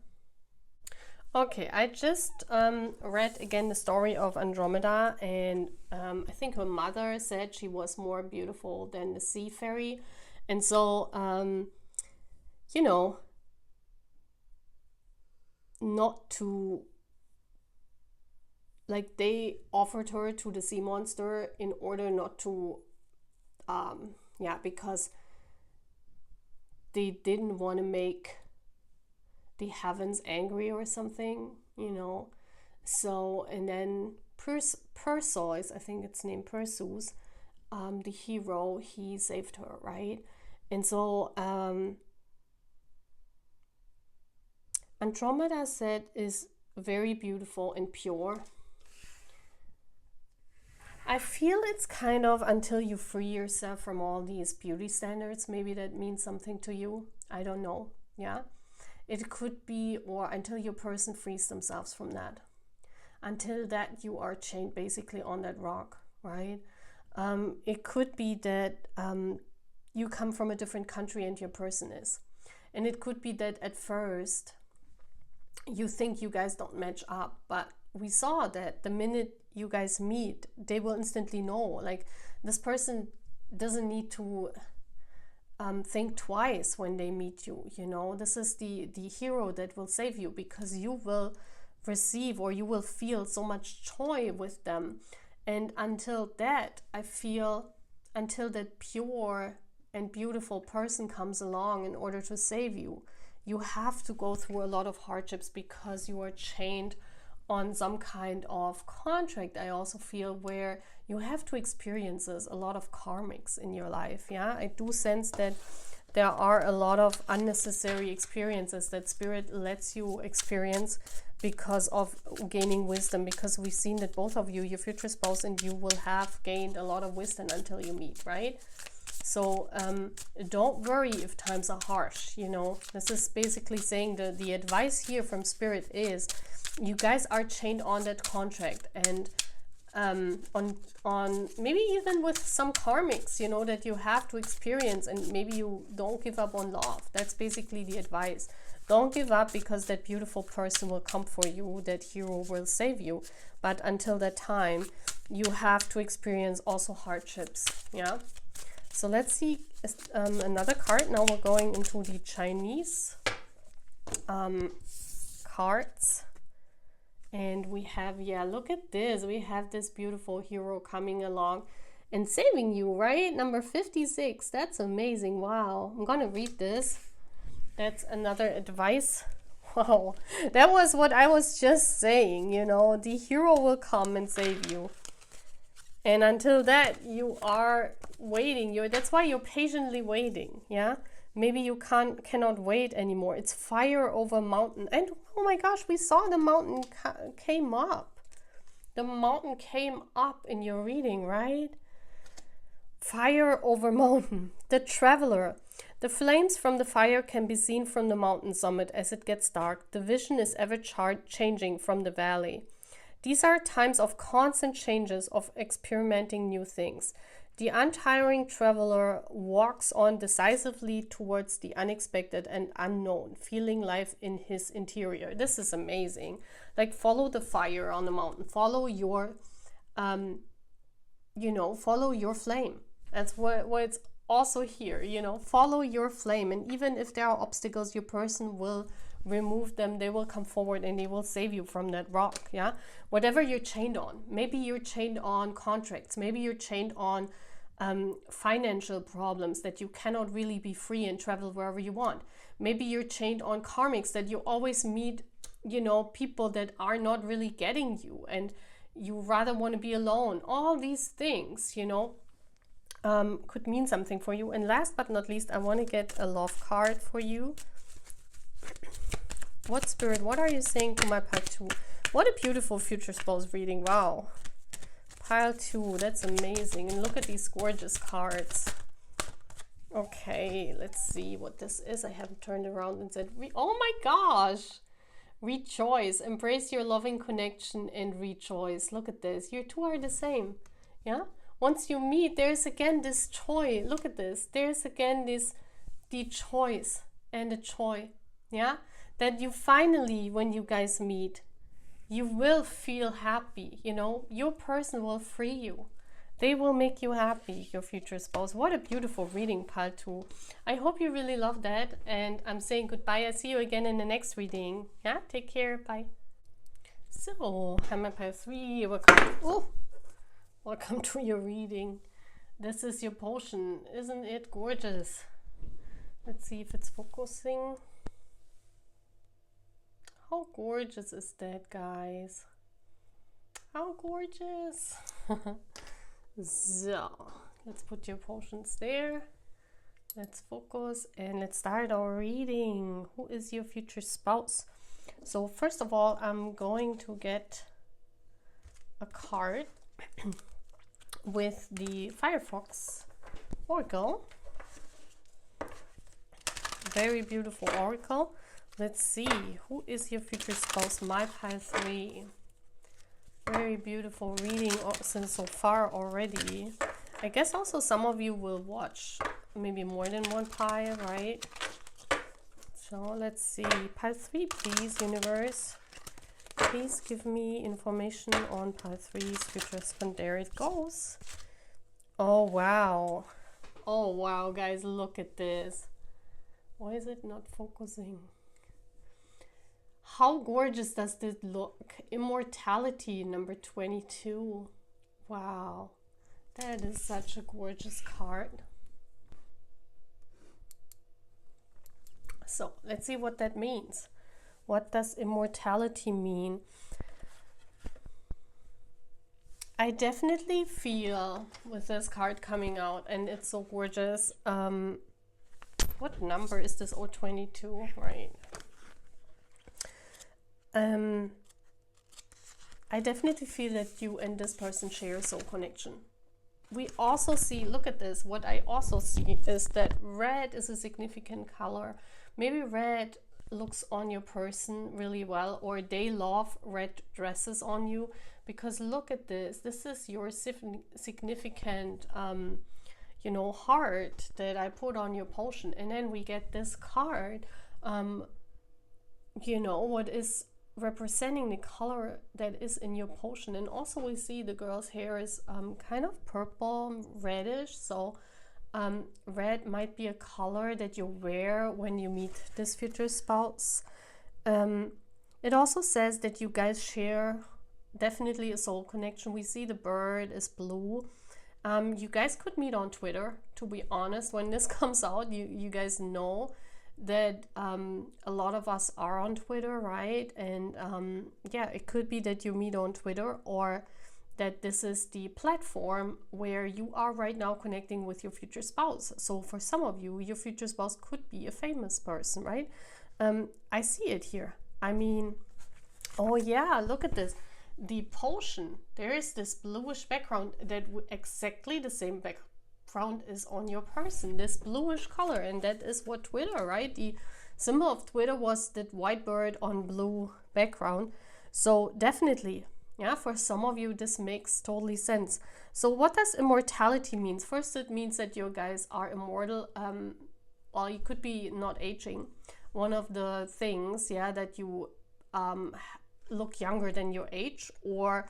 Okay, I just read again the story of Andromeda, and I think her mother said she was more beautiful than the sea fairy. And so, you know, not to, like, they offered her to the sea monster in order not to, yeah, because they didn't want to make the heavens angry or something, you know. So, and then Perseus, I think it's named Perseus, the hero, he saved her, right? And so Andromeda said is very beautiful and pure. I feel it's kind of until you free yourself from all these beauty standards. Maybe that means something to you. I don't know. Yeah. It could be, or until your person frees themselves from that. Until that you are chained basically on that rock, right? It could be that you come from a different country and your person is. And it could be that at first you think you guys don't match up, but we saw that the minute you guys meet, they will instantly know. Like, this person doesn't need to think twice when they meet you, you know. This is the hero that will save you, because you will receive, or you will feel so much joy with them. And until that, I feel, until that pure and beautiful person comes along in order to save you, you have to go through a lot of hardships, because you are chained on some kind of contract. I also feel where you have to experience a lot of karmics in your life. Yeah, I do sense that there are a lot of unnecessary experiences that Spirit lets you experience because of gaining wisdom, because we've seen that both of you, your future spouse and you, will have gained a lot of wisdom until you meet, right? So don't worry if times are harsh, you know. This is basically saying the advice here from Spirit is you guys are chained on that contract, and on maybe even with some karmics, you know, that you have to experience, and maybe you don't give up on love. That's basically the advice. Don't give up, because that beautiful person will come for you, that hero will save you. But until that time, you have to experience also hardships, yeah? So let's see another card. Now we're going into the Chinese cards. And we have, yeah, look at this. We have this beautiful hero coming along and saving you, right? Number 56. That's amazing. Wow. I'm going to read this. That's another advice. Wow. That was what I was just saying, you know. The hero will come and save you. And until that, you are waiting. That's why you're patiently waiting, yeah? Maybe you cannot wait anymore. It's fire over mountain. And oh my gosh, we saw the mountain came up. The mountain came up in your reading, right? Fire over mountain. The traveler. The flames from the fire can be seen from the mountain summit as it gets dark. The vision is ever changing from the valley. These are times of constant changes, of experimenting new things. The untiring traveler walks on decisively towards the unexpected and unknown, feeling life in his interior. This is amazing. Like, follow the fire on the mountain. Follow your, follow your flame. That's what it's also here, you know. Follow your flame. And even if there are obstacles, your person will remove them. They will come forward and they will save you from that rock, yeah? Whatever you're chained on. Maybe you're chained on contracts. Maybe you're chained on financial problems, that you cannot really be free and travel wherever you want. Maybe you're chained on karmics, that you always meet, you know, people that are not really getting you and you rather want to be alone. All these things, you know, could mean something for you. And last but not least, I want to get a love card for you. What Spirit, what are you saying to my pile 2? What a beautiful future spouse reading. Wow. Pile 2, that's amazing. And look at these gorgeous cards. Okay, let's see what this is. I haven't turned around and said, oh my gosh. Rejoice. Embrace your loving connection and rejoice. Look at this. You two are the same. Yeah? Once you meet, there's again this joy. Look at this. There's again the choice and the joy. Yeah? That you finally, when you guys meet, you will feel happy, you know. Your person will free you. They will make you happy, your future spouse. What a beautiful reading, pile 2. I hope you really love that. And I'm saying goodbye. I'll see you again in the next reading. Yeah, take care. Bye. So, Hammer pile 3. Welcome to your reading. This is your potion. Isn't it gorgeous? Let's see if it's focusing. How gorgeous is that, guys? How gorgeous. So, let's put your potions there. Let's focus and let's start our reading. Who is your future spouse? So, first of all, I'm going to get a card with the Firefox Oracle. Very beautiful Oracle. Let's see, who is your future spouse? My pile 3. Very beautiful reading since so far already. I guess also some of you will watch maybe more than one pile, right? So let's see. Pile 3, please, universe. Please give me information on pile 3's future husband. There it goes. Oh, wow. Oh, wow, guys, look at this. Why is it not focusing? How gorgeous does this look? Immortality, number 22. Wow, that is such a gorgeous card. So let's see what that means. What does immortality mean? I definitely feel with this card coming out, and it's so gorgeous. What number is this? Oh, 22, right? I definitely feel that you and this person share a soul connection. we also see, look at this, what I also see is that red is a significant color. Maybe red looks on your person really well, or they love red dresses on you, because look at this. This is your significant, you know, heart that I put on your potion. And then we get this card, you know, what is representing the color that is in your potion. And also we see the girl's hair is kind of purple, reddish. So red might be a color that you wear when you meet this future spouse. It also says that you guys share definitely a soul connection. We see the bird is blue. You guys could meet on Twitter, to be honest. When this comes out, you guys know that a lot of us are on Twitter, right? And yeah, it could be that you meet on Twitter, or that this is the platform where you are right now connecting with your future spouse. So for some of you, your future spouse could be a famous person, right? I see it here. I mean, oh yeah, look at this. The potion, there is this bluish background that exactly the same background is on your person, this bluish color. And that is what Twitter, right? The symbol of Twitter was that white bird on blue background. So definitely, yeah, for some of you, this makes totally sense. So what does immortality mean? First, it means that you guys are immortal. Well, you could be not aging. One of the things, yeah, that you look younger than your age, or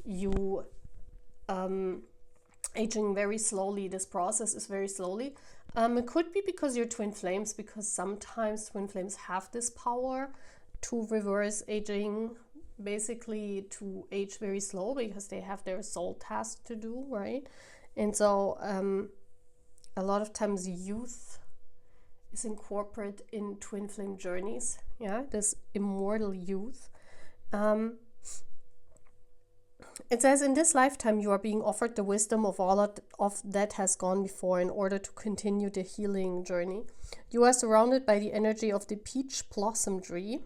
you aging very slowly. This process is very slowly. It could be because you're twin flames, because sometimes twin flames have this power to reverse aging, basically to age very slow, because they have their soul task to do, right? And so a lot of times youth is incorporated in twin flame journeys, yeah, this immortal youth. It says, in this lifetime you are being offered the wisdom of all of that has gone before in order to continue the healing journey. You are surrounded by the energy of the peach blossom tree,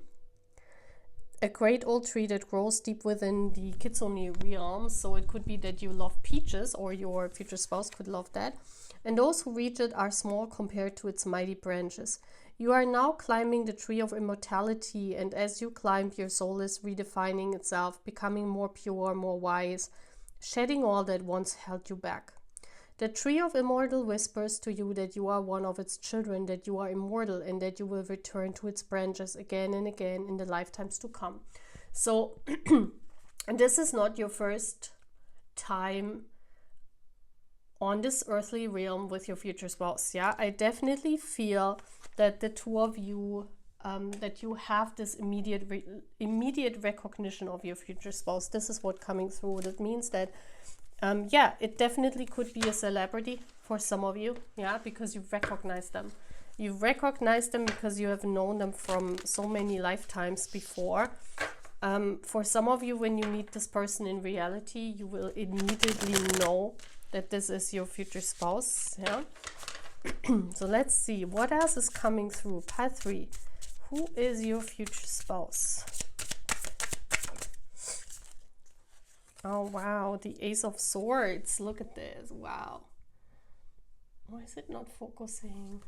a great old tree that grows deep within the Kitsune realm. So it could be that you love peaches, or your future spouse could love that. And those who reach it are small compared to its mighty branches. You are now climbing the tree of immortality, and as you climb, your soul is redefining itself, becoming more pure, more wise, shedding all that once held you back. The tree of immortal whispers to you that you are one of its children, that you are immortal, and that you will return to its branches again and again in the lifetimes to come. So, and this is not your first time on this earthly realm with your future spouse. Yeah, I definitely feel that the two of you, that you have this immediate recognition of your future spouse. This is what coming through. That means that yeah, it definitely could be a celebrity for some of you, yeah, because you recognize them. You recognize them because you have known them from so many lifetimes before. For some of you, when you meet this person in reality, you will immediately know that this is your future spouse, yeah. So let's see, what else is coming through? Pile 3. Who is your future spouse? Oh, wow. The Ace of Swords. Look at this. Wow. Why is it not focusing?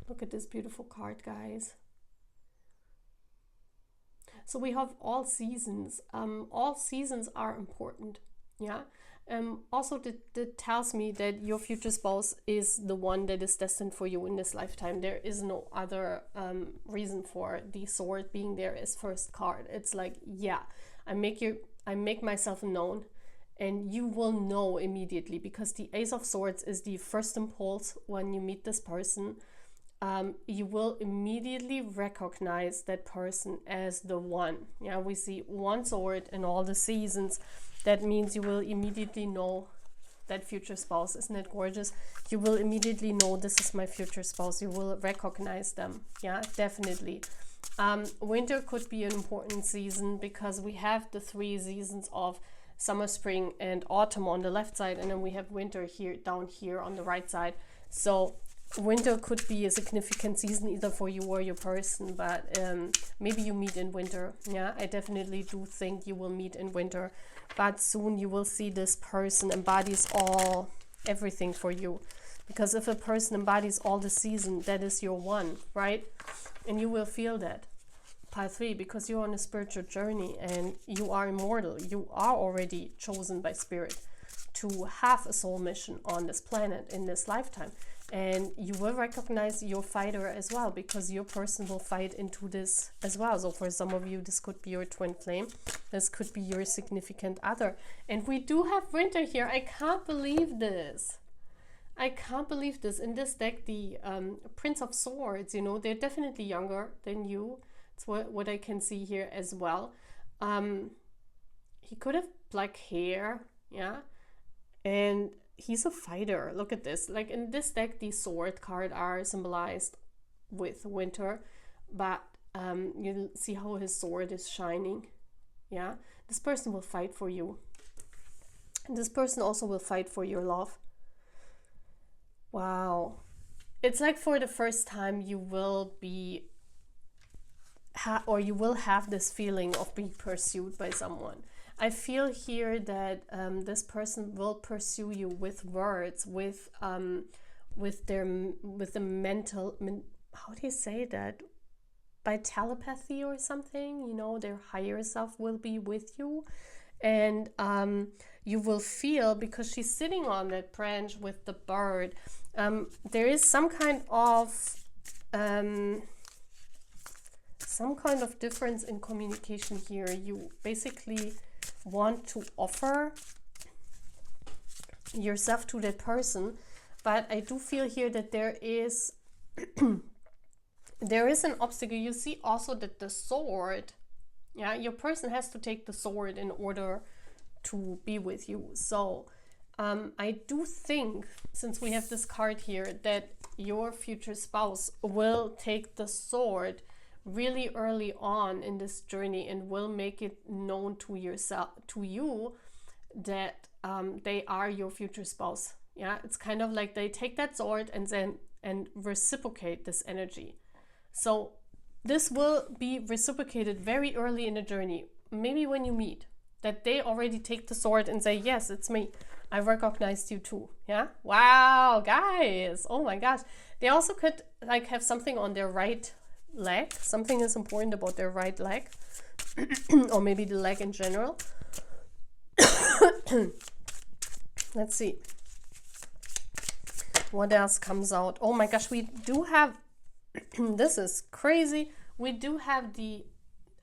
Look at this beautiful card, guys. So we have all seasons. All seasons are important. Yeah. Also, that tells me that your future spouse is the one that is destined for you in this lifetime. There is no other reason for the sword being there as first card. It's like, yeah, I make myself known, and you will know immediately, because the Ace of Swords is the first impulse when you meet this person. You will immediately recognize that person as the one. Yeah, we see one sword in all the seasons. That means you will immediately know that future spouse. Isn't it gorgeous? You will immediately know this is my future spouse. You will recognize them. Yeah, definitely. Winter could be an important season, because we have the 3 seasons of summer, spring, and autumn on the left side, and then we have winter here, down here on the right side. So winter could be a significant season either for you or your person, but maybe you meet in winter. Yeah, I definitely do think you will meet in winter, but soon you will see this person embodies everything for you. Because if a person embodies all the season, that is your one, right? And you will feel that. Pile 3, because you're on a spiritual journey and you are immortal. You are already chosen by spirit to have a soul mission on this planet in this lifetime. And you will recognize your fighter as well, because your person will fight into this as well. So for some of you, this could be your twin flame. This could be your significant other. And we do have winter here. I can't believe this. I can't believe this. In this deck, the Prince of Swords, you know, they're definitely younger than you. It's what I can see here as well. He could have black hair, yeah. And he's a fighter. Look at this. Like in this deck, the sword card are symbolized with winter. But you see how his sword is shining. Yeah. This person will fight for you. And this person also will fight for your love. Wow. It's like for the first time you will be you will have this feeling of being pursued by someone. I feel here that this person will pursue you with words, with the mental, how do you say that? By telepathy or something, you know, their higher self will be with you. And you will feel, because she's sitting on that branch with the bird, there is some kind of difference in communication here. You basically want to offer yourself to that person, but I do feel here that there is there is an obstacle. You see also that the sword, yeah, your person has to take the sword in order to be with you. So I do think, since we have this card here, that your future spouse will take the sword really early on in this journey and will make it known to you that they are your future spouse. Yeah, it's kind of like they take that sword and reciprocate this energy. So this will be reciprocated very early in the journey, maybe when you meet, that they already take the sword and say, yes, it's me, I recognized you too. Yeah, wow, guys, oh my gosh. They also could like have something on their right leg. Something is important about their right leg or maybe the leg in general. Let's see what else comes out. Oh my gosh, we do have this is crazy. We do have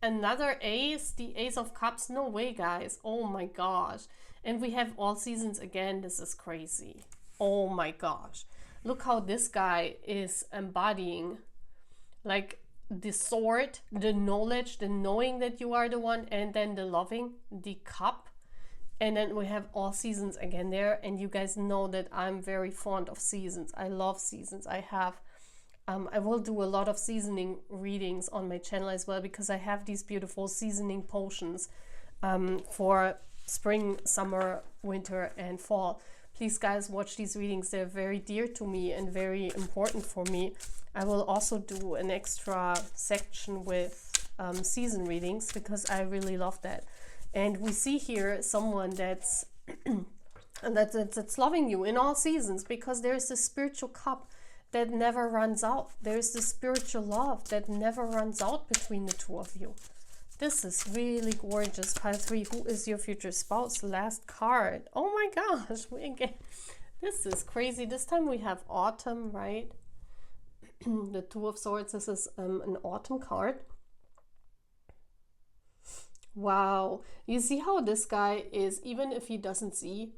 another ace, the Ace of Cups. No way, guys. Oh my gosh. And we have all seasons again. This is crazy. Oh my gosh. Look how this guy is embodying like the sword, the knowledge, the knowing that you are the one, and then the loving, the cup. And then we have all seasons again there. And you guys know that I'm very fond of seasons. I love seasons. I will do a lot of seasoning readings on my channel as well, because I have these beautiful seasoning potions for spring, summer, winter, and fall. Please, guys, watch these readings. They're very dear to me and very important for me. I will also do an extra section with season readings, because I really love that. And we see here someone that's that's loving you in all seasons, because there's this spiritual cup that never runs out. There's this spiritual love that never runs out between the two of you. This is really gorgeous. Pile 3, who is your future spouse? Last card. Oh my gosh, this is crazy. This time we have autumn, right? The Two of Swords. This is an autumn card. Wow. You see how this guy is, even if he doesn't see,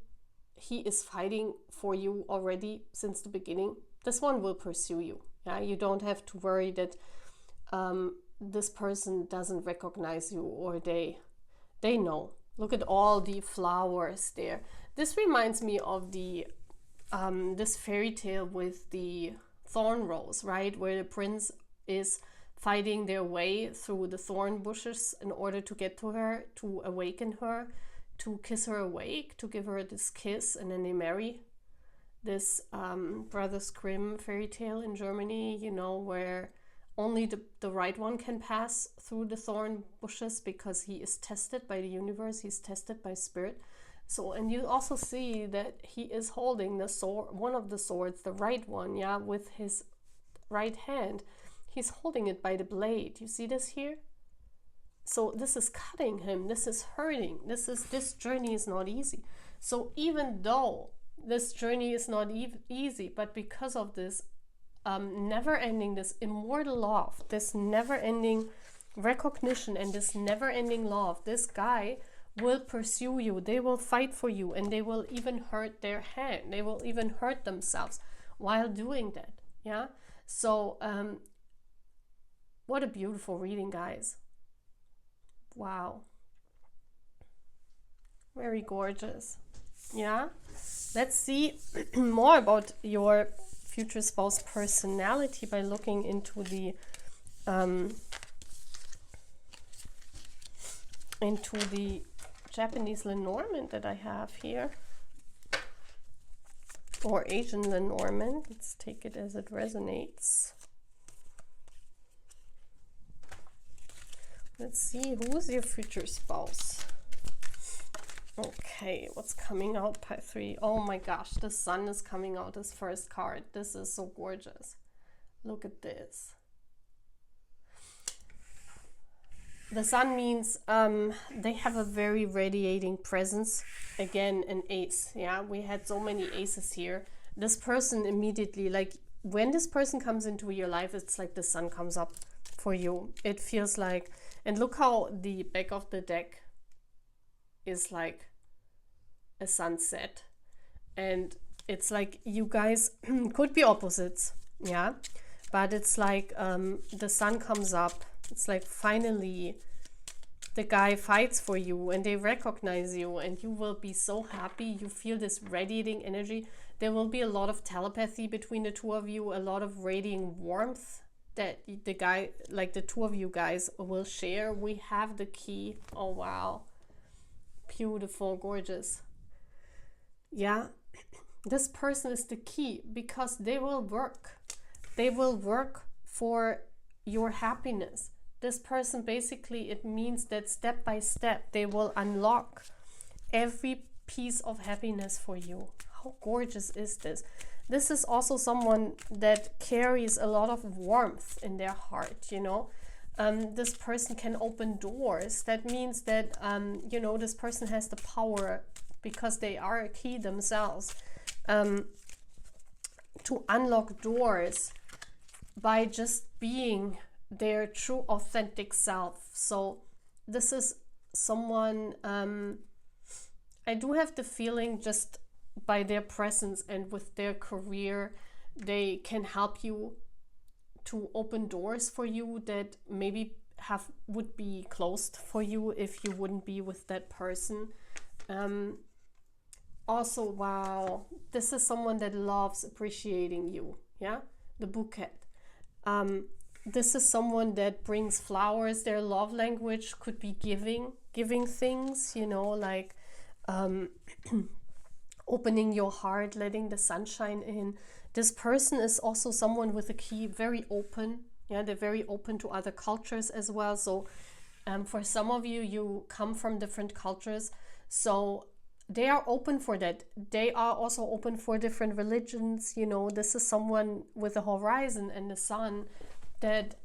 he is fighting for you already since the beginning. This one will pursue you. Yeah, you don't have to worry that this person doesn't recognize you, or they know. Look at all the flowers there. This reminds me of the this fairy tale with the thorn rose, right? Where the prince is fighting their way through the thorn bushes in order to get to her, to awaken her, to kiss her awake, to give her this kiss, and then they marry. this Brothers Grimm fairy tale in Germany, you know, where only the right one can pass through the thorn bushes because he is tested by the universe, he's tested by spirit. So, and you also see that he is holding the sword, one of the swords, the right one, yeah, with his right hand. He's holding it by the blade. You see this here? So this is cutting him, this is hurting, this journey is not easy. So even though this journey is not easy, but because of this never-ending, this immortal love, this never-ending recognition, and this never-ending love, this guy will pursue you. They will fight for you, and they will even hurt their hand. They will even hurt themselves while doing that. Yeah. So what a beautiful reading, guys. Wow. Very gorgeous. Yeah. Let's see more about your future spouse personality by looking into the Japanese Lenormand that I have here, or Asian Lenormand. Let's take it as it resonates. Let's see, who's your future spouse? Okay, what's coming out? Pile 3. Oh my gosh, the sun is coming out as first card. This is so gorgeous. Look at this. The sun means they have a very radiating presence. Again, an ace. Yeah, we had so many aces here. This person immediately, like when this person comes into your life, it's like the sun comes up for you. It feels like, and look how the back of the deck is like a sunset, and it's like you guys could be opposites, yeah, but it's like the sun comes up. It's like finally the guy fights for you and they recognize you, and you will be so happy. You feel this radiating energy. There will be a lot of telepathy between the two of you, a lot of radiating warmth that the guy, like the two of you guys, will share. We have the key. Oh wow, beautiful, gorgeous. Yeah, this person is the key because they will work for your happiness. This person, basically, it means that step by step they will unlock every piece of happiness for you. How gorgeous is this? This is also someone that carries a lot of warmth in their heart, you know. This person can open doors. That means that, you know, this person has the power, because they are a key themselves, to unlock doors by just being their true authentic self. So this is someone, I do have the feeling, just by their presence and with their career, they can help you to open doors for you that maybe would be closed for you if you wouldn't be with that person. Also, wow, this is someone that loves appreciating you. Yeah, the bouquet. This is someone that brings flowers. Their love language could be giving things, you know, like opening your heart, letting the sunshine in. This person is also someone with a key, very open. Yeah, they're very open to other cultures as well. So for some of you, you come from different cultures, so they are open for that. They are also open for different religions. You know, this is someone with a horizon and the sun, that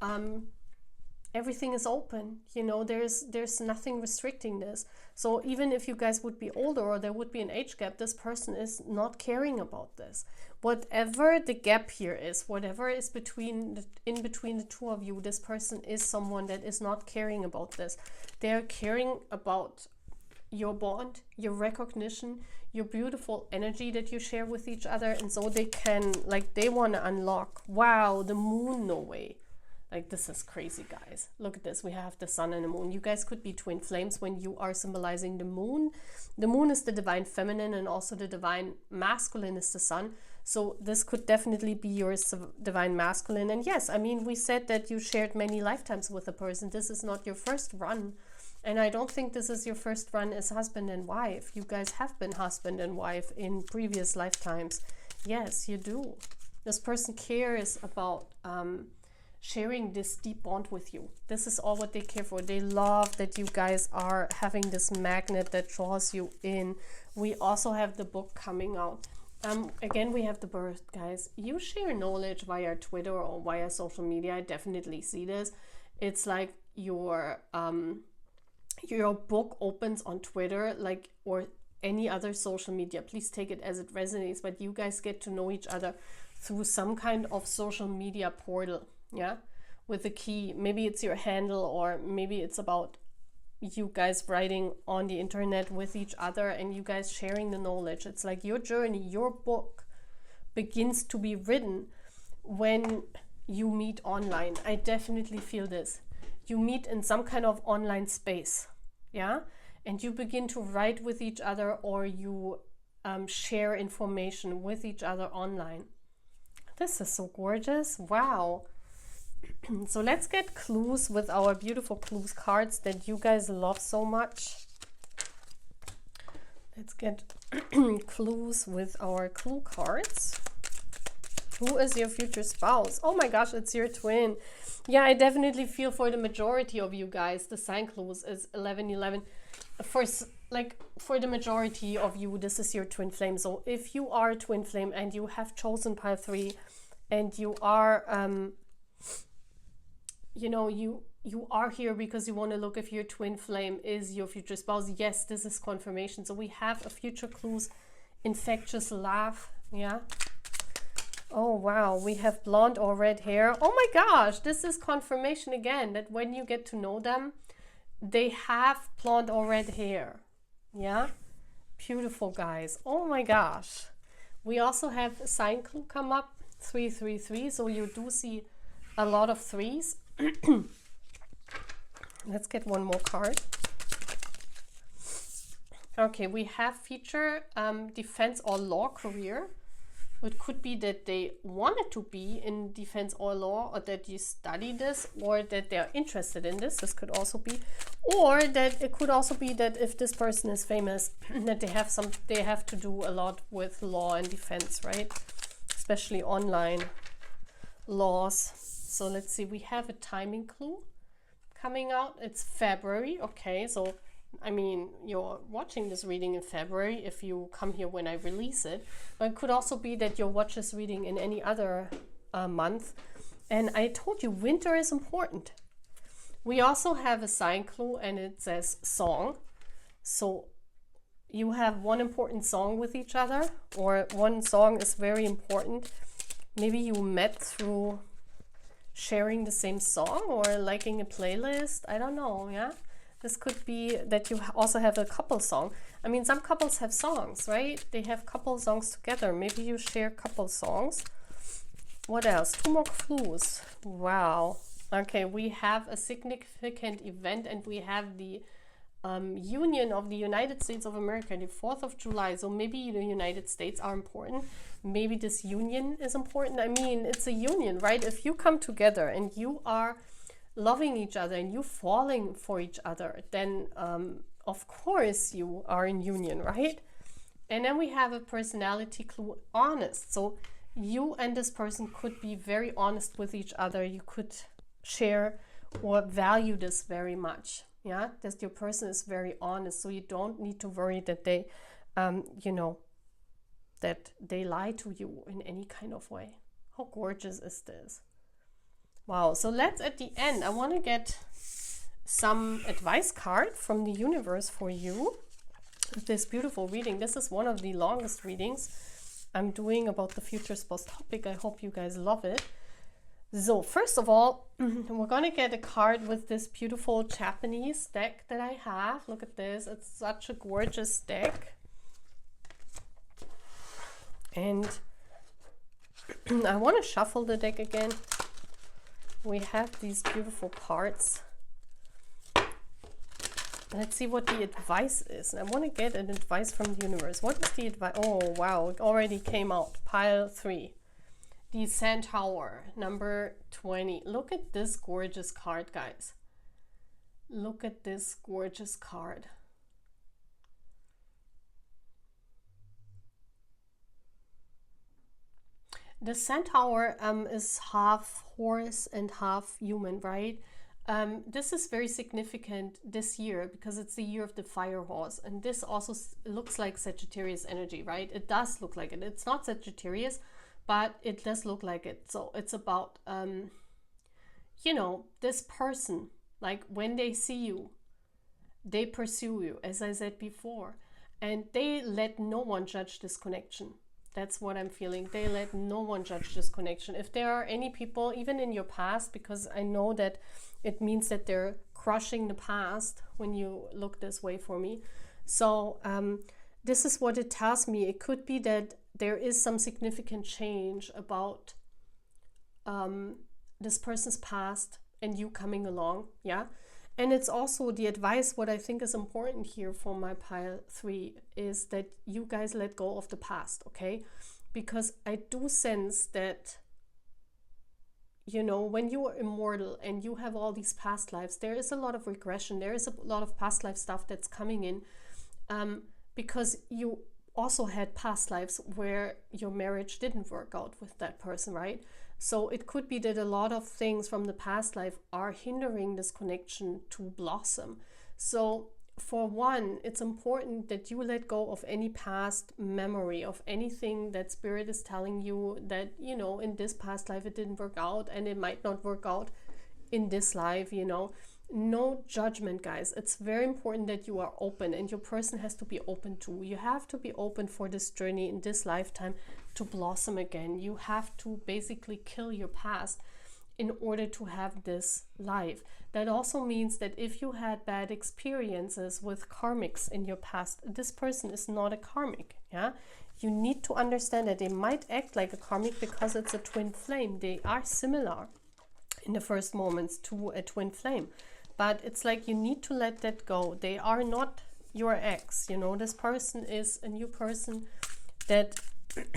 everything is open. You know, there's nothing restricting this. So even if you guys would be older or there would be an age gap, this person is not caring about this. Whatever the gap here is, whatever is in between the two of you, this person is someone that is not caring about this. They're caring about your bond, your recognition, your beautiful energy that you share with each other. And so they can, like, they want to unlock. Wow, the moon, no way. Like, this is crazy, guys. Look at this. We have the sun and the moon. You guys could be twin flames when you are symbolizing the moon. The moon is the divine feminine, and also the divine masculine is the sun. So this could definitely be your divine masculine. And yes, I mean, we said that you shared many lifetimes with a person. This is not your first run. And I don't think this is your first run as husband and wife. You guys have been husband and wife in previous lifetimes. Yes, you do. This person cares about sharing this deep bond with you. This is all what they care for. They love that you guys are having this magnet that draws you in. We also have the book coming out. Again, we have the birth, guys. You share knowledge via Twitter or via social media. I definitely see this. It's like your book opens on Twitter, like, or any other social media. Please take it as it resonates, but you guys get to know each other through some kind of social media portal, yeah, with a key. Maybe it's your handle, or maybe it's about you guys writing on the internet with each other and you guys sharing the knowledge. It's like your journey, your book begins to be written when you meet online. I definitely feel this. You meet in some kind of online space, yeah, and you begin to write with each other, or you share information with each other online. This is so gorgeous. Wow. So let's get clues with our beautiful clues cards that you guys love so much. Let's get clues with our clue cards. Who is your future spouse? Oh my gosh, it's your twin. Yeah, I definitely feel for the majority of you guys, the sign clues is 1111. For the majority of you, this is your twin flame. So if you are a twin flame and you have chosen pile 3 and you are you are here because you want to look if your twin flame is your future spouse, yes, this is confirmation. So we have a future clues, infectious love, yeah. Oh wow, we have blonde or red hair. Oh my gosh, this is confirmation again that when you get to know them, they have blonde or red hair, yeah. Beautiful, guys. Oh my gosh. We also have a sign clue come up, 333, so you do see a lot of 3s. Let's get one more card. Okay, we have future defense or law career. It could be that they wanted to be in defense or law, or that you study this, or that they're interested in this. This could also be, or that it could also be that if this person is famous, that they have to do a lot with law and defense, right? Especially online laws. So let's see, we have a timing clue coming out. It's February. Okay, so I mean, you're watching this reading in February if you come here when I release it. But it could also be that you'll watch this reading in any other month. And I told you, winter is important. We also have a sign clue, and it says song. So you have one important song with each other, or one song is very important. Maybe you met through sharing the same song or liking a playlist. I don't know, yeah? This could be that you also have a couple song. I mean, some couples have songs, right? They have couple songs together. Maybe you share couple songs. What else? 2 more clues. Wow. Okay, we have a significant event, and we have the Union of the United States of America, the 4th of July. So maybe the United States are important. Maybe this union is important. I mean, it's a union, right? If you come together and you are loving each other and you falling for each other, then of course you are in union, right? And then we have a personality clue, honest. So you and this person could be very honest with each other. You could share or value this very much, yeah, that your person is very honest. So you don't need to worry that they that they lie to you in any kind of way. How gorgeous is this? Wow, so let's, at the end, I want to get some advice card from the universe for you. This beautiful reading. This is one of the longest readings I'm doing about the future spouse topic. I hope you guys love it. So first of all, we're going to get a card with this beautiful Japanese deck that I have. Look at this. It's such a gorgeous deck. And I want to shuffle the deck again. We have these beautiful cards. Let's see what the advice is. I want to get an advice from the universe. What is the advice? Oh, wow. It already came out. Pile 3. The Centaur, number 20. Look at this gorgeous card, guys. Look at this gorgeous card. The centaur is half horse and half human, right? This is very significant this year because it's the year of the fire horse, and this also looks like Sagittarius energy, right? It does look like it. It's not Sagittarius, but it does look like it. So it's about, you know, this person, like when they see you, they pursue you, as I said before, and they let no one judge this connection. That's what I'm feeling. They let no one judge this connection. If there are any people, even in your past, because I know that it means that they're crushing the past when you look this way for me. So this is what it tells me. It could be that there is some significant change about this person's past and you coming along, yeah? And it's also the advice, what I think is important here for my pile 3 is that you guys let go of the past, okay? Because I do sense that, you know, when you are immortal and you have all these past lives, there is a lot of regression. There is a lot of past life stuff that's coming in because you also had past lives where your marriage didn't work out with that person, right? So it could be that a lot of things from the past life are hindering this connection to blossom. So for one, it's important that you let go of any past memory of anything that spirit is telling you that, you know, in this past life it didn't work out and it might not work out in this life, you know. No judgment, guys. It's very important that you are open, and your person has to be open too. You have to be open for this journey in this lifetime to blossom again. You have to basically kill your past in order to have this life. That also means that if you had bad experiences with karmics in your past, this person is not a karmic, yeah? You need to understand that they might act like a karmic because it's a twin flame. They are similar in the first moments to a twin flame. But it's like you need to let that go. They are not your ex, you know. This person is a new person that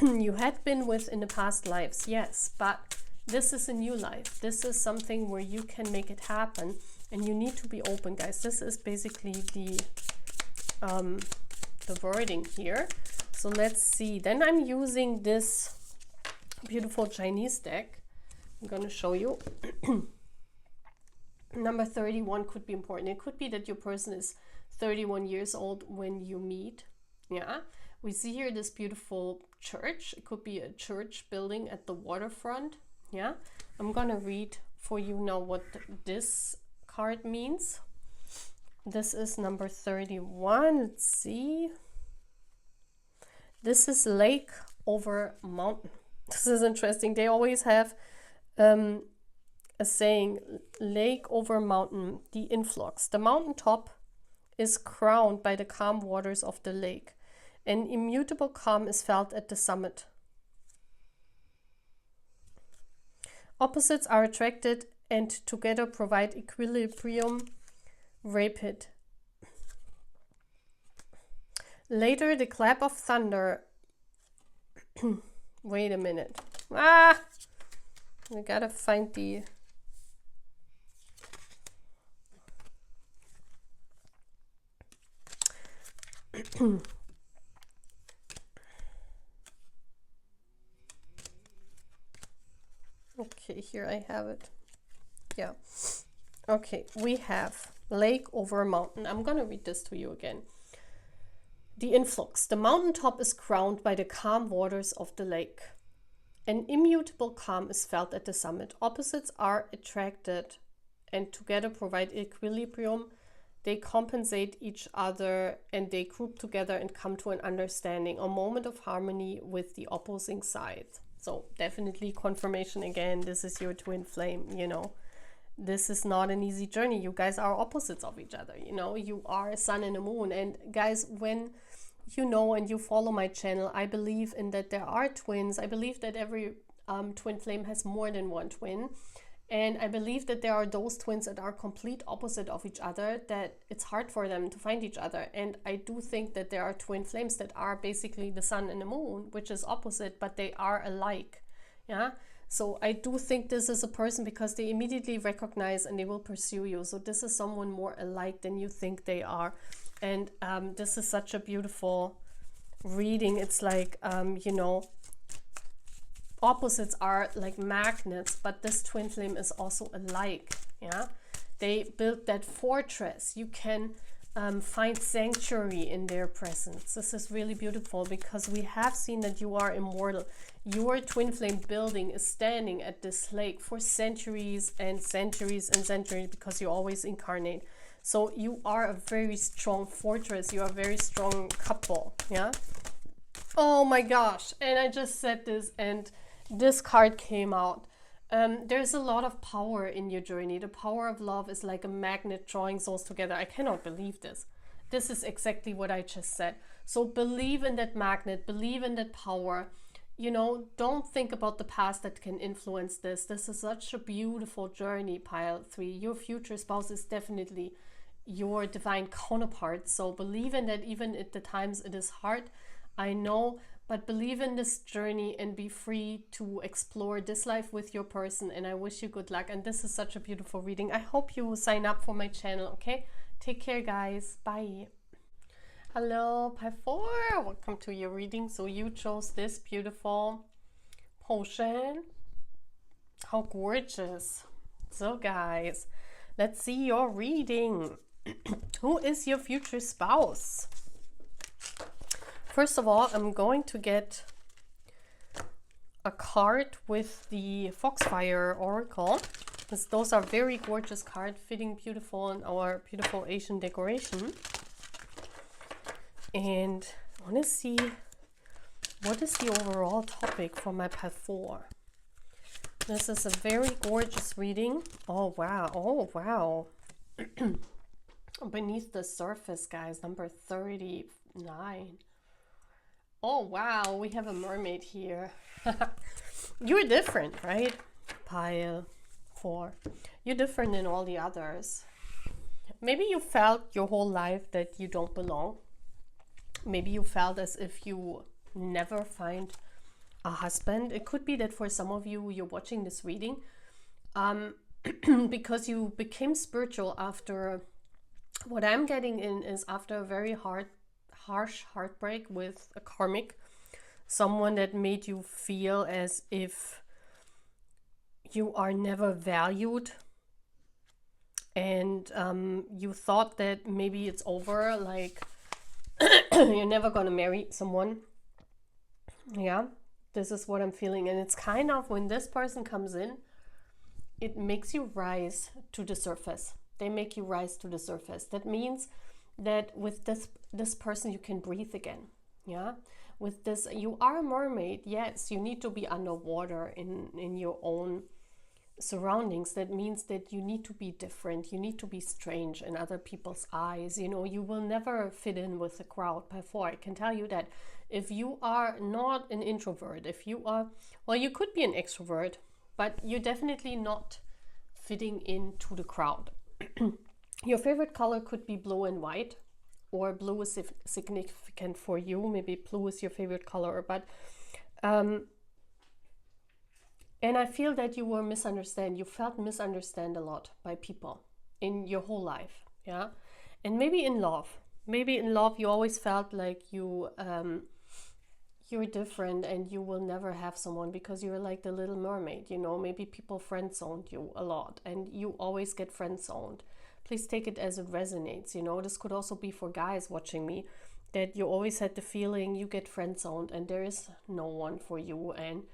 you had been with in the past lives, yes. But this is a new life. This is something where you can make it happen. And you need to be open, guys. This is basically the wording here. So let's see. Then I'm using this beautiful Chinese deck. I'm going to show you. Number 31 could be important. It could be that your person is 31 years old when you meet. Yeah. We see here this beautiful church. It could be a church building at the waterfront. Yeah. I'm going to read for you now what this card means. This is number 31. Let's see. This is lake over mountain. This is interesting. They always have a saying, lake over mountain, the influx. The mountaintop is crowned by the calm waters of the lake. An immutable calm is felt at the summit. Opposites are attracted and together provide equilibrium rapid. Later, the clap of thunder. Wait a minute. I gotta find the... Okay, here I have it. Yeah. Okay, we have lake over mountain. I'm gonna read this to you again. The influx. The mountaintop is crowned by the calm waters of the lake. An immutable calm is felt at the summit. Opposites are attracted and together provide equilibrium. They compensate each other and they group together and come to an understanding, a moment of harmony with the opposing side. So definitely confirmation again, this is your twin flame, you know. This is not an easy journey. You guys are opposites of each other, you know. You are a sun and a moon. And guys, when you know and you follow my channel, I believe in that there are twins. I believe that every twin flame has more than one twin. And I believe that there are those twins that are complete opposite of each other, that it's hard for them to find each other. And I do think that there are twin flames that are basically the sun and the moon, which is opposite, but they are alike. Yeah. So I do think this is a person because they immediately recognize and they will pursue you. So this is someone more alike than you think they are. And this is such a beautiful reading. It's like, you know, opposites are like magnets, but this twin flame is also alike. Yeah, they built that fortress. You can find sanctuary in their presence. This is really beautiful because we have seen that you are immortal. Your twin flame building is standing at this lake for centuries and centuries and centuries, because you always incarnate. So you are a very strong fortress. You are a very strong couple. Yeah. Oh my gosh. And I just said this and this card came out. There's a lot of power in your journey. The power of love is like a magnet drawing souls together. I cannot believe this. This is exactly what I just said. So believe in that magnet, believe in that power. You know, don't think about the past that can influence this. This is such a beautiful journey, pile 3. Your future spouse is definitely your divine counterpart. So believe in that, even at the times it is hard. I know, but believe in this journey and be free to explore this life with your person. And I wish you good luck. And this is such a beautiful reading. I hope you sign up for my channel, okay? Take care, guys. Bye. Hello, pile 4. Welcome to your reading. So you chose this beautiful potion. How gorgeous. So guys, let's see your reading. Who is your future spouse? First of all, I'm going to get a card with the Foxfire Oracle, because those are very gorgeous cards, fitting beautiful in our beautiful Asian decoration. And I want to see what is the overall topic for my pile 4. This is a very gorgeous reading. Oh wow, oh wow. Beneath the surface, guys, number 39. Oh wow, we have a mermaid here. You're different, right? Pile 4. You're different than all the others. Maybe you felt your whole life that you don't belong. Maybe you felt as if you never find a husband. It could be that for some of you, you're watching this reading because you became spiritual after, what I'm getting in is after a very harsh heartbreak with a karmic, someone that made you feel as if you are never valued, and you thought that maybe it's over, like you're never gonna marry someone. Yeah, this is what I'm feeling. And it's kind of, when this person comes in, it makes you rise to the surface. They make you rise to the surface. That means that with this person you can breathe again. Yeah, with this, you are a mermaid. Yes, you need to be underwater in your own surroundings. That means that you need to be different. You need to be strange in other people's eyes. You know, you will never fit in with the crowd. Before, I can tell you that if you are not an introvert, if you are, well, you could be an extrovert, but you're definitely not fitting into the crowd. Your favorite color could be blue and white, or blue is significant for you. Maybe blue is your favorite color, but and I feel that you were misunderstood. You felt misunderstood a lot by people in your whole life. Yeah, and maybe in love. Maybe in love you always felt like you're different and you will never have someone because you're like the little mermaid. You know, maybe people friend zoned you a lot and you always get friend zoned. Please take it as it resonates. You know, this could also be for guys watching me, that you always had the feeling you get friend zoned and there is no one for you. And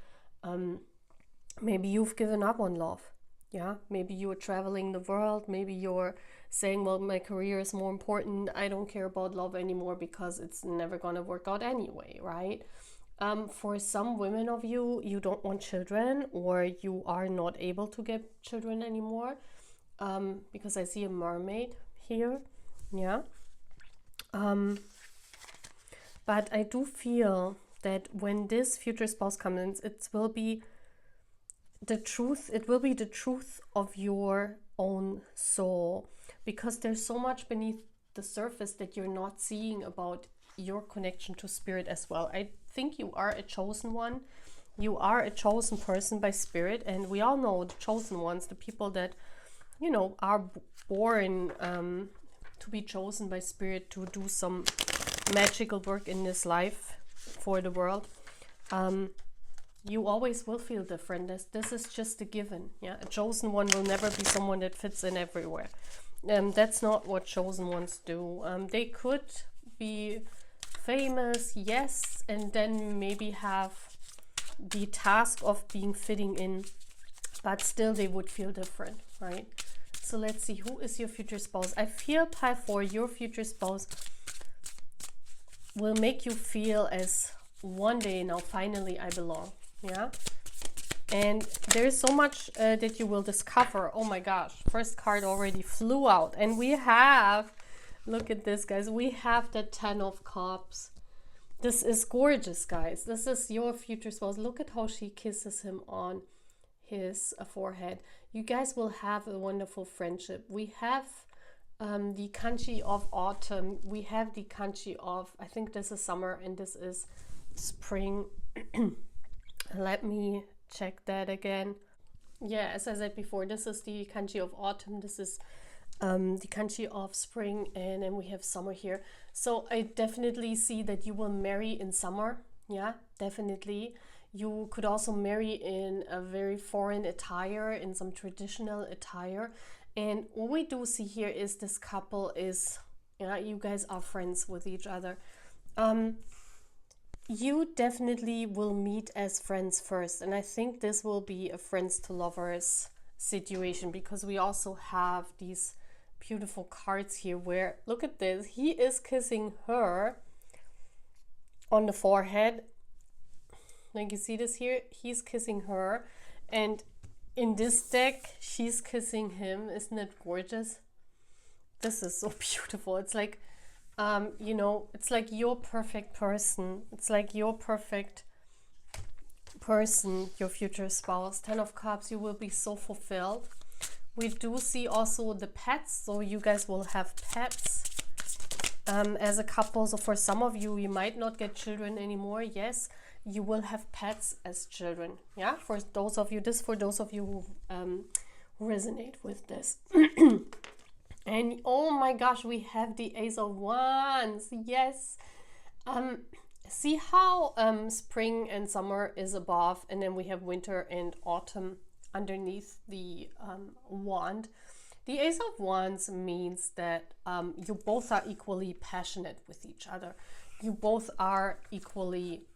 maybe you've given up on love. Yeah, maybe you're traveling the world. Maybe you're saying, well, my career is more important. I don't care about love anymore because it's never going to work out anyway, right? For some women of you, you don't want children, or you are not able to get children anymore, because I see a mermaid here. Yeah. But I do feel that when this future spouse comes in, it will be the truth. It will be the truth of your own soul, because there's so much beneath the surface that you're not seeing about your connection to spirit as well. I think you are a chosen one. You are a chosen person by spirit, and we all know the chosen ones, the people that, you know, are born to be chosen by spirit to do some magical work in this life for the world. You always will feel different. This is just a given. Yeah, a chosen one will never be someone that fits in everywhere. That's not what chosen ones do. They could be famous, yes, and then maybe have the task of being fitting in, but still they would feel different, right? So let's see, who is your future spouse? I feel, pile 4, your future spouse will make you feel as one day, now finally I belong. Yeah, and there's so much that you will discover. Oh my gosh, first card already flew out, and we have, look at this, guys, we have the 10 of Cups. This is gorgeous, guys. This is your future spouse. Look at how she kisses him on his forehead. You guys will have a wonderful friendship. We have the kanji of autumn. We have the kanji of, I think this is summer and this is spring. Let me check that again. Yeah, as I said before, this is the kanji of autumn. This is the kanji of spring, and then we have summer here. So I definitely see that you will marry in summer. Yeah, definitely. You could also marry in a very foreign attire, in some traditional attire. And what we do see here is this couple is, yeah, you guys are friends with each other. You definitely will meet as friends first, and I think this will be a friends to lovers situation, because we also have these beautiful cards here where, look at this, he is kissing her on the forehead, like you see this here, he's kissing her, and in this deck she's kissing him. Isn't it gorgeous? This is so beautiful. It's like you know, it's like your perfect person. It's like your perfect person, your future spouse. 10 of Cups, you will be so fulfilled. We do see also the pets, so you guys will have pets as a couple. So for some of you, you might not get children anymore. Yes, you will have pets as children. Yeah, for those of you, this for those of you who resonate with this. And oh my gosh, we have the Ace of Wands. Yes. See how spring and summer is above, and then we have winter and autumn underneath the wand. The Ace of Wands means that you both are equally passionate with each other. You both are equally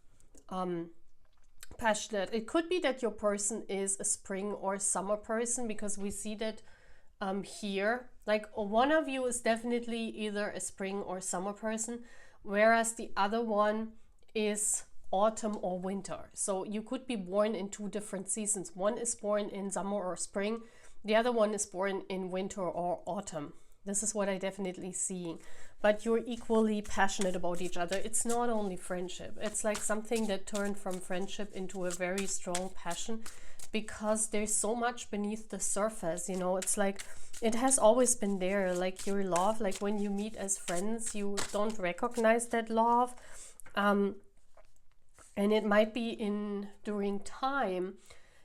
passionate. It could be that your person is a spring or summer person, because we see that here, like one of you is definitely either a spring or summer person, whereas the other one is autumn or winter. So you could be born in 2 different seasons. One is born in summer or spring, the other one is born in winter or autumn. This is what I definitely see. But you're equally passionate about each other. It's not only friendship. It's like something that turned from friendship into a very strong passion, because there's so much beneath the surface, you know. It's like it has always been there, like your love, like when you meet as friends, you don't recognize that love. And it might be during time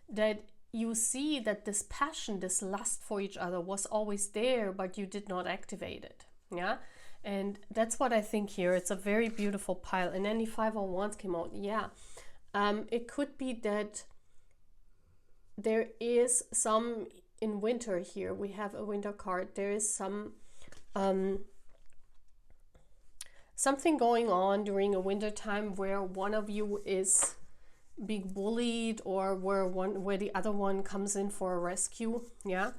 that you see that this passion, this lust for each other was always there, but you did not activate it. Yeah. And that's what I think here. It's a very beautiful pile. And then the 5 of Wands came out. Yeah. It could be that there is some in winter here. We have a winter card. There is some something going on during a winter time where one of you is being bullied, or where the other one comes in for a rescue. Yeah.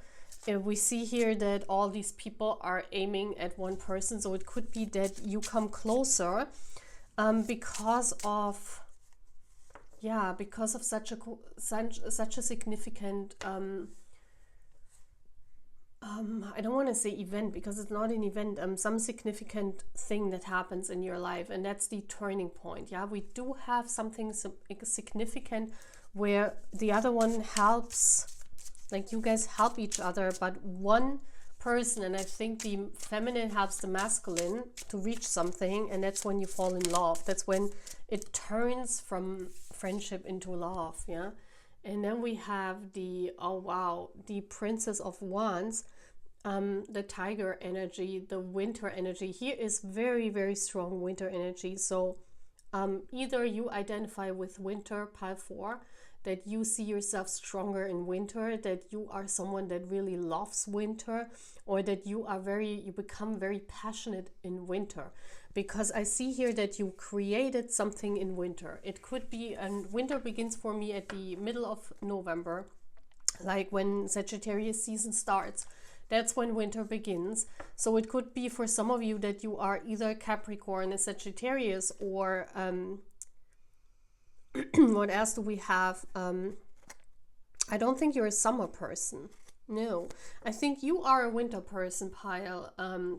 And we see here that all these people are aiming at one person, so it could be that you come closer because of such a significant I don't want to say event, because it's not an event, some significant thing that happens in your life, and that's the turning point. Yeah, we do have something significant where the other one helps, like you guys help each other, but one person, and I think the feminine helps the masculine to reach something, and that's when you fall in love. That's when it turns from friendship into love. Yeah. And then we have the, oh wow, the Princess of Wands, the tiger energy, the winter energy. Here is very, very strong winter energy. So Either you identify with winter, pile 4, that you see yourself stronger in winter, that you are someone that really loves winter, or that you become very passionate in winter. Because I see here that you created something in winter. It could be, and winter begins for me at the middle of November, like when Sagittarius season starts. That's when winter begins. So it could be for some of you that you are either Capricorn, a Sagittarius, or what else do we have? I don't think you're a summer person. No, I think you are a winter person, pile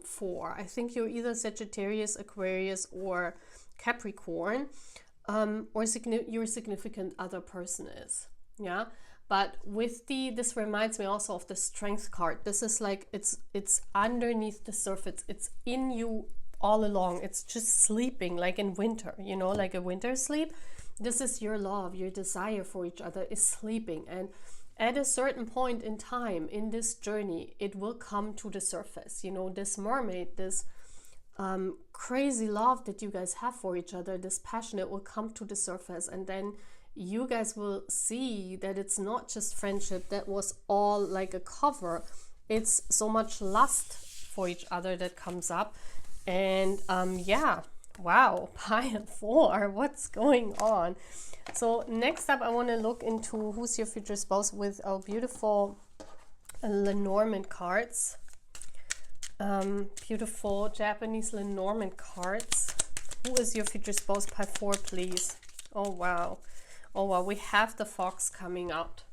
4. I think you're either Sagittarius, Aquarius, or Capricorn, or your significant other person is. Yeah. But with this reminds me also of the Strength card. This is like, it's underneath the surface. It's in you all along. It's just sleeping like in winter, you know, like a winter sleep. This is your love, your desire for each other is sleeping. And at a certain point in time in this journey, it will come to the surface. You know, this mermaid, this crazy love that you guys have for each other, this passion, it will come to the surface. And then you guys will see that it's not just friendship that was all like a cover. It's so much lust for each other that comes up. And yeah, wow, pile 4, what's going on? So next up, I want to look into who's your future spouse with our beautiful Lenormand cards. Beautiful Japanese Lenormand cards. Who is your future spouse? Pile 4, please. Oh, wow. Oh, wow, we have the fox coming out.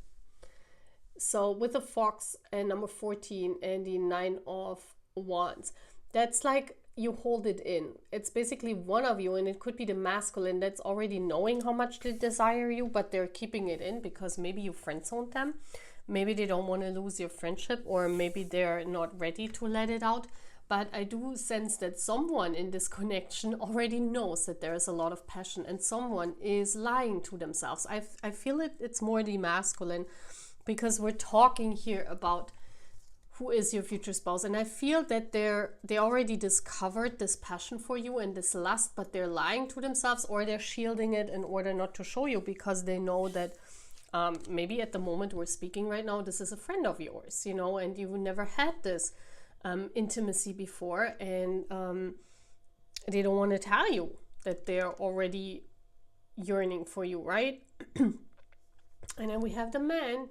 So with the fox and number 14 and the 9 of wands, that's like you hold it in. It's basically one of you, and it could be the masculine that's already knowing how much they desire you, but they're keeping it in because maybe you friend-zoned them. Maybe they don't want to lose your friendship, or maybe they're not ready to let it out. But I do sense that someone in this connection already knows that there is a lot of passion, and someone is lying to themselves. I feel it's more the masculine, because we're talking here about who is your future spouse. And I feel that they already discovered this passion for you and this lust, but they're lying to themselves, or they're shielding it in order not to show you, because they know that maybe at the moment we're speaking right now, this is a friend of yours, you know, and you never had this intimacy before, and they don't want to tell you that they're already yearning for you, right? And then we have the man,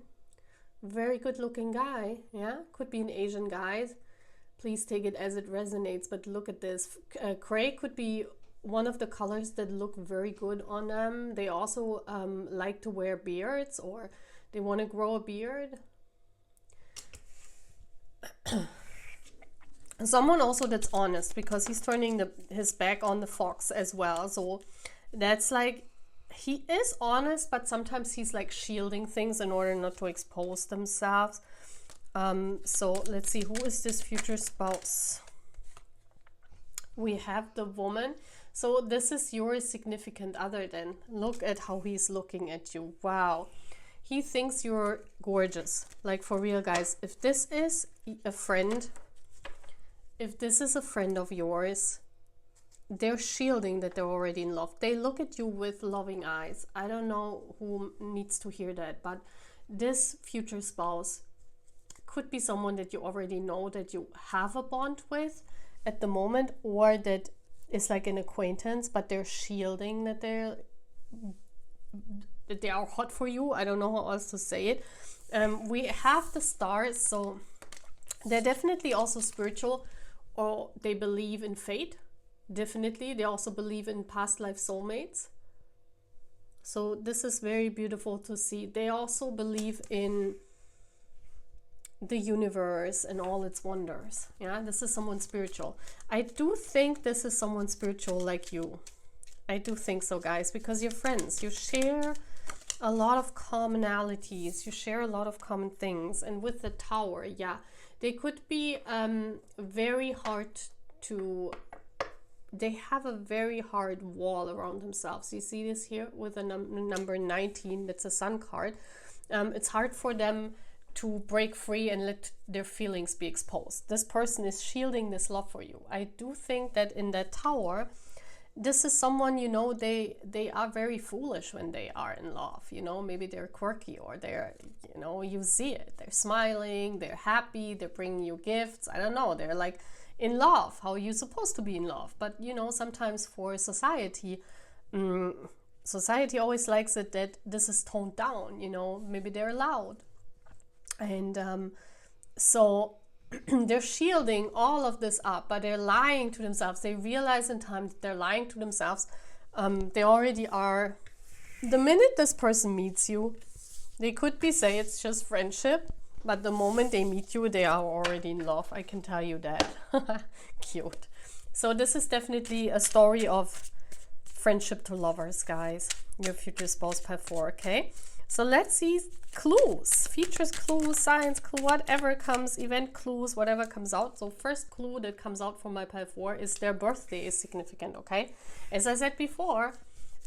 very good looking guy. Yeah, could be an Asian guy. Please take it as it resonates, but look at this. Gray could be one of the colors that look very good on them. They also like to wear beards, or they want to grow a beard. Someone also that's honest, because he's turning his back on the fox as well. So that's like, he is honest, but sometimes he's like shielding things in order not to expose themselves. So let's see, who is this future spouse? We have the woman. So this is your significant other then. Look at how he's looking at you. Wow. He thinks you're gorgeous. Like, for real, guys. If this is a friend, if this is a friend of yours, they're shielding that they're already in love. They look at you with loving eyes. I don't know who needs to hear that, but this future spouse could be someone that you already know, that you have a bond with at the moment, or that is like an acquaintance, but they're shielding that they are hot for you. I don't know how else to say it. We have the stars, so they're definitely also spiritual, or they believe in fate. Definitely. They also believe in past life soulmates. So this is very beautiful to see. They also believe in the universe and all its wonders. Yeah, this is someone spiritual. I do think this is someone spiritual like you. I do think so, guys, because you're friends. You share a lot of commonalities. You share a lot of common things. And with the tower, yeah, they could be very hard to... They have a very hard wall around themselves. You see this here with the number 19. That's a sun card. It's hard for them to break free and let their feelings be exposed. This person is shielding this love for you. I do think that in that tower, this is someone, you know, they are very foolish when they are in love, you know, maybe they're quirky, or they're, you know, you see it, they're smiling, they're happy, they're bringing you gifts, I don't know, they're like in love, how you're supposed to be in love. But you know, sometimes for society, society always likes it that this is toned down, you know, maybe they're loud, and so they're shielding all of this up, but they're lying to themselves. They realize in time that they're lying to themselves. They already are. The minute this person meets you, they could be say it's just friendship, but the moment they meet you, they are already in love. I can tell you that. Cute. So this is definitely a story of friendship to lovers, guys. Your future spouse pile 4, okay? So let's see clues, features, clues, signs, clue, whatever comes, event clues, whatever comes out. So first clue that comes out from my pile 4 is their birthday is significant, okay? As I said before,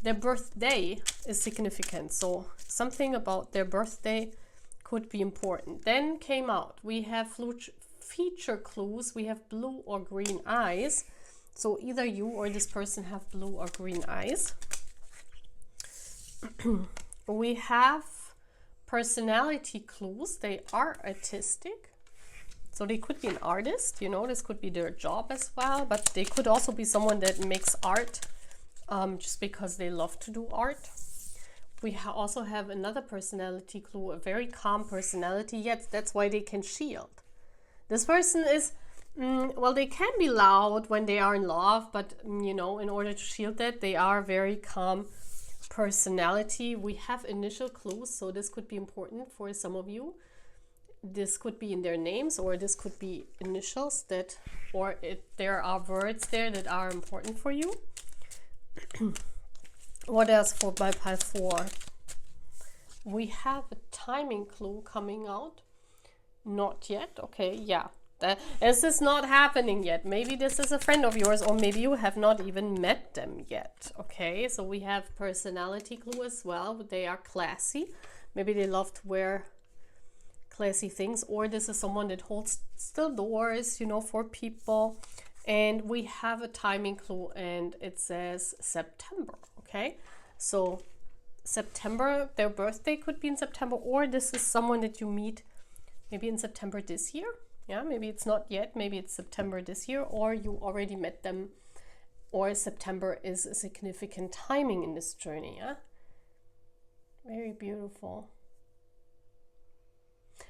their birthday is significant. So something about their birthday could be important. Then came out, we have feature clues. We have blue or green eyes. So either you or this person have blue or green eyes. We have personality clues. They are artistic. So they could be an artist, you know, this could be their job as well, but they could also be someone that makes art just because they love to do art. We also have another personality clue, a very calm personality, yet that's why they can shield. This person is, well, they can be loud when they are in love, but you know, in order to shield that, they are very calm personality. We have initial clues, so this could be important for some of you. This could be in their names, or this could be initials that, or there are words there that are important for you. What else for my pile 4? We have a timing clue coming out. Not yet. Okay, yeah. This is not happening yet. Maybe this is a friend of yours, or maybe you have not even met them yet. Okay, so we have personality clue as well. They are classy. Maybe they love to wear classy things, or this is someone that holds still doors, you know, for people. And we have a timing clue, and it says September. Okay, so September, their birthday could be in September, or this is someone that you meet maybe in September this year. Yeah, maybe it's not yet, maybe it's September this year, or you already met them, or September is a significant timing in this journey. Yeah, very beautiful.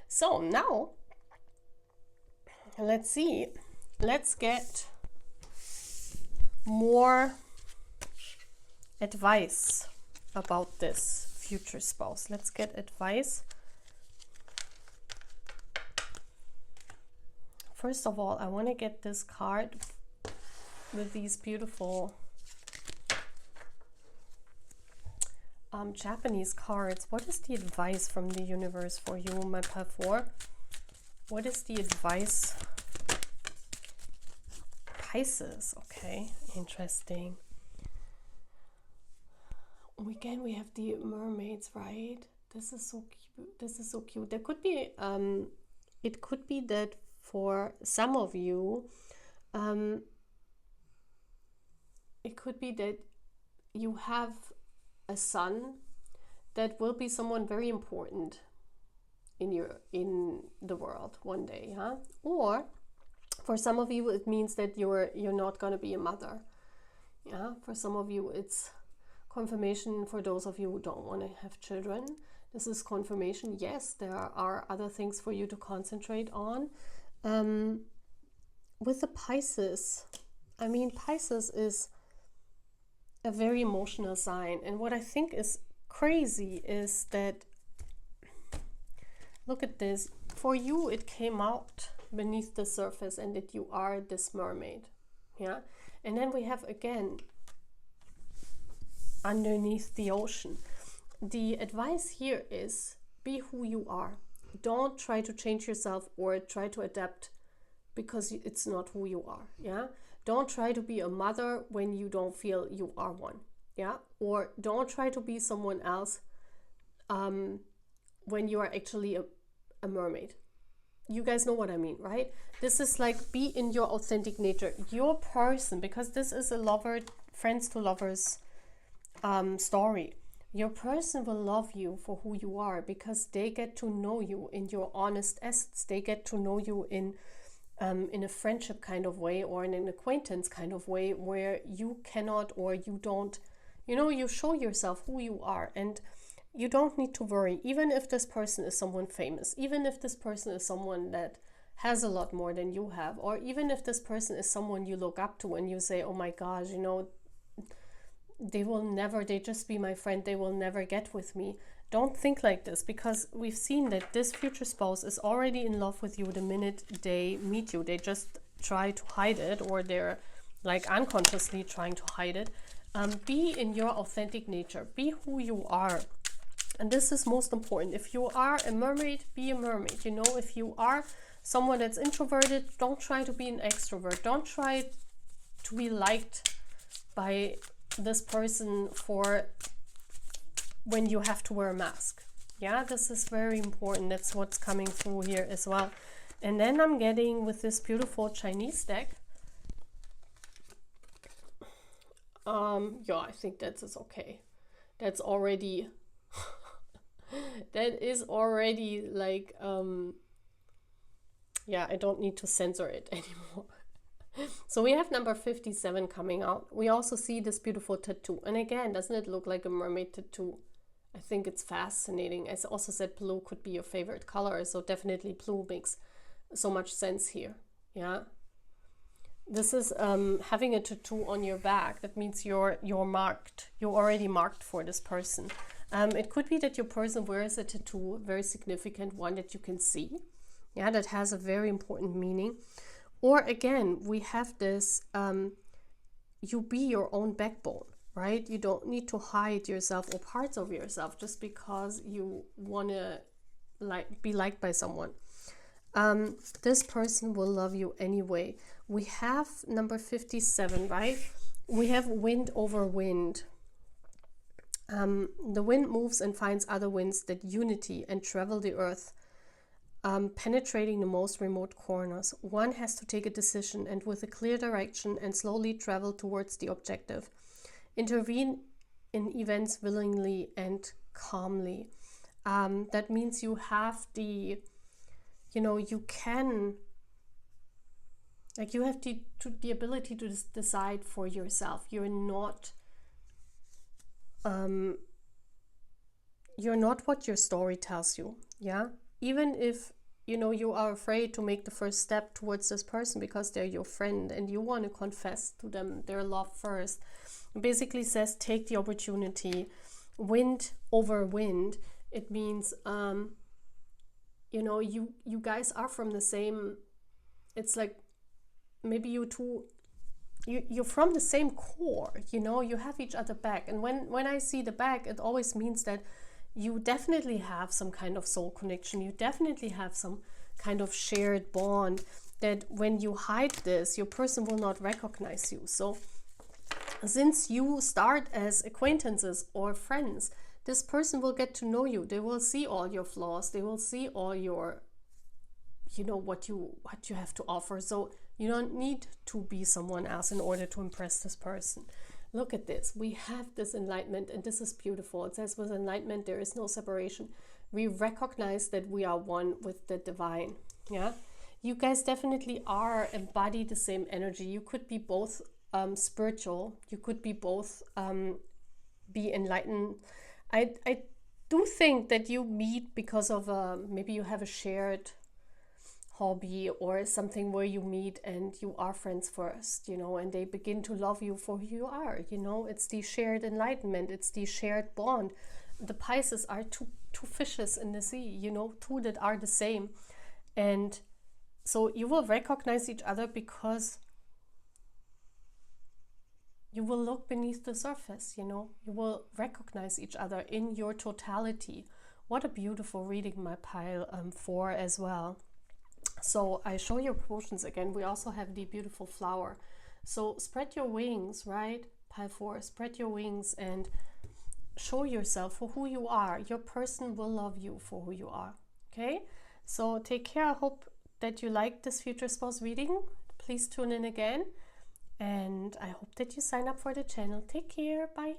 So now let's see, let's get more advice about this future spouse. Let's get advice. First of all, I want to get this card with these beautiful Japanese cards. What is the advice from the universe for you, my pile 4? What is the advice? Pisces. Okay, interesting. Again, we have the mermaids, right? This is so cute. This is so cute. There could be it could be that for some of you, it could be that you have a son that will be someone very important in the world one day, huh? Or for some of you, it means that you're not going to be a mother. Yeah, for some of you, it's confirmation. For those of you who don't want to have children, this is confirmation. Yes, there are other things for you to concentrate on. With the Pisces, I mean, Pisces is a very emotional sign, and what I think is crazy is that, look at this, for you it came out beneath the surface and that you are this mermaid. Yeah, and then we have again underneath the ocean. The advice here is be who you are. Don't try to change yourself or try to adapt because it's not who you are. Yeah, don't try to be a mother when you don't feel you are one. Yeah, or don't try to be someone else when you are actually a mermaid. You guys know what I mean, right? This is like, be in your authentic nature, your person, because this is a lover friends to lovers story. Your person will love you for who you are because they get to know you in your honest essence. They get to know you in a friendship kind of way or in an acquaintance kind of way where you cannot or you don't, you show yourself who you are, and you don't need to worry, even if this person is someone famous, even if this person is someone that has a lot more than you have, or even if this person is someone you look up to and you say, oh my gosh, they just be my friend, they will never get with me. Don't think like this, because we've seen that this future spouse is already in love with you the minute they meet you. They just try to hide it, or they're like unconsciously trying to hide it. Be in your authentic nature, be who you are. And this is most important. If you are a mermaid, be a mermaid. If you are someone that's introverted, don't try to be an extrovert. Don't try to be liked by this person for when you have to wear a mask. Yeah, this is very important. That's what's coming through here as well. And then I'm getting with this beautiful Chinese deck. Yeah, I think that is okay. That's already that is already like yeah, I don't need to censor it anymore. So we have number 57 coming out. We also see this beautiful tattoo. And again, doesn't it look like a mermaid tattoo? I think it's fascinating. As I also said, blue could be your favorite color. So definitely blue makes so much sense here. Yeah. This is having a tattoo on your back. That means you're marked. You're already marked for this person. It could be that your person wears a tattoo, a very significant one that you can see. Yeah, that has a very important meaning. Or again, we have this, you be your own backbone, right? You don't need to hide yourself or parts of yourself just because you want to be liked by someone. This person will love you anyway. We have number 57, right? We have wind over wind. The wind moves and finds other winds that unity and travel the earth. Penetrating the most remote corners. One has to take a decision and with a clear direction and slowly travel towards the objective. Intervene in events willingly and calmly. That means you have the, you can, like you have the ability to decide for yourself. You're not what your story tells you. Yeah. Even if, you are afraid to make the first step towards this person because they're your friend and you want to confess to them their love first. It basically says, take the opportunity. Wind over wind. It means, you guys are from the same, it's like maybe you two, you're from the same core, you have each other back. And when I see the back, it always means that you definitely have some kind of soul connection. You definitely have some kind of shared bond that when you hide this, your person will not recognize you. So since you start as acquaintances or friends, this person will get to know you. They will see all your flaws. They will see all your, what you have to offer. So you don't need to be someone else in order to impress this person. Look at this. We have this enlightenment, and this is beautiful. It says with enlightenment, there is no separation. We recognize that we are one with the divine. Yeah. You guys definitely embody the same energy. You could be both spiritual. You could be both be enlightened. I do think that you meet because of maybe you have a shared hobby or something where you meet and you are friends first, and they begin to love you for who you are. It's the shared enlightenment. It's the shared bond. The Pisces are two fishes in the sea, two that are the same. And so you will recognize each other because you will look beneath the surface, you will recognize each other in your totality. What a beautiful reading, my pile 4 as well. So I show your portions again. We also have the beautiful flower. So spread your wings, right? Pile 4, spread your wings and show yourself for who you are. Your person will love you for who you are. Okay? So take care. I hope that you liked this future spouse reading. Please tune in again. And I hope that you sign up for the channel. Take care. Bye.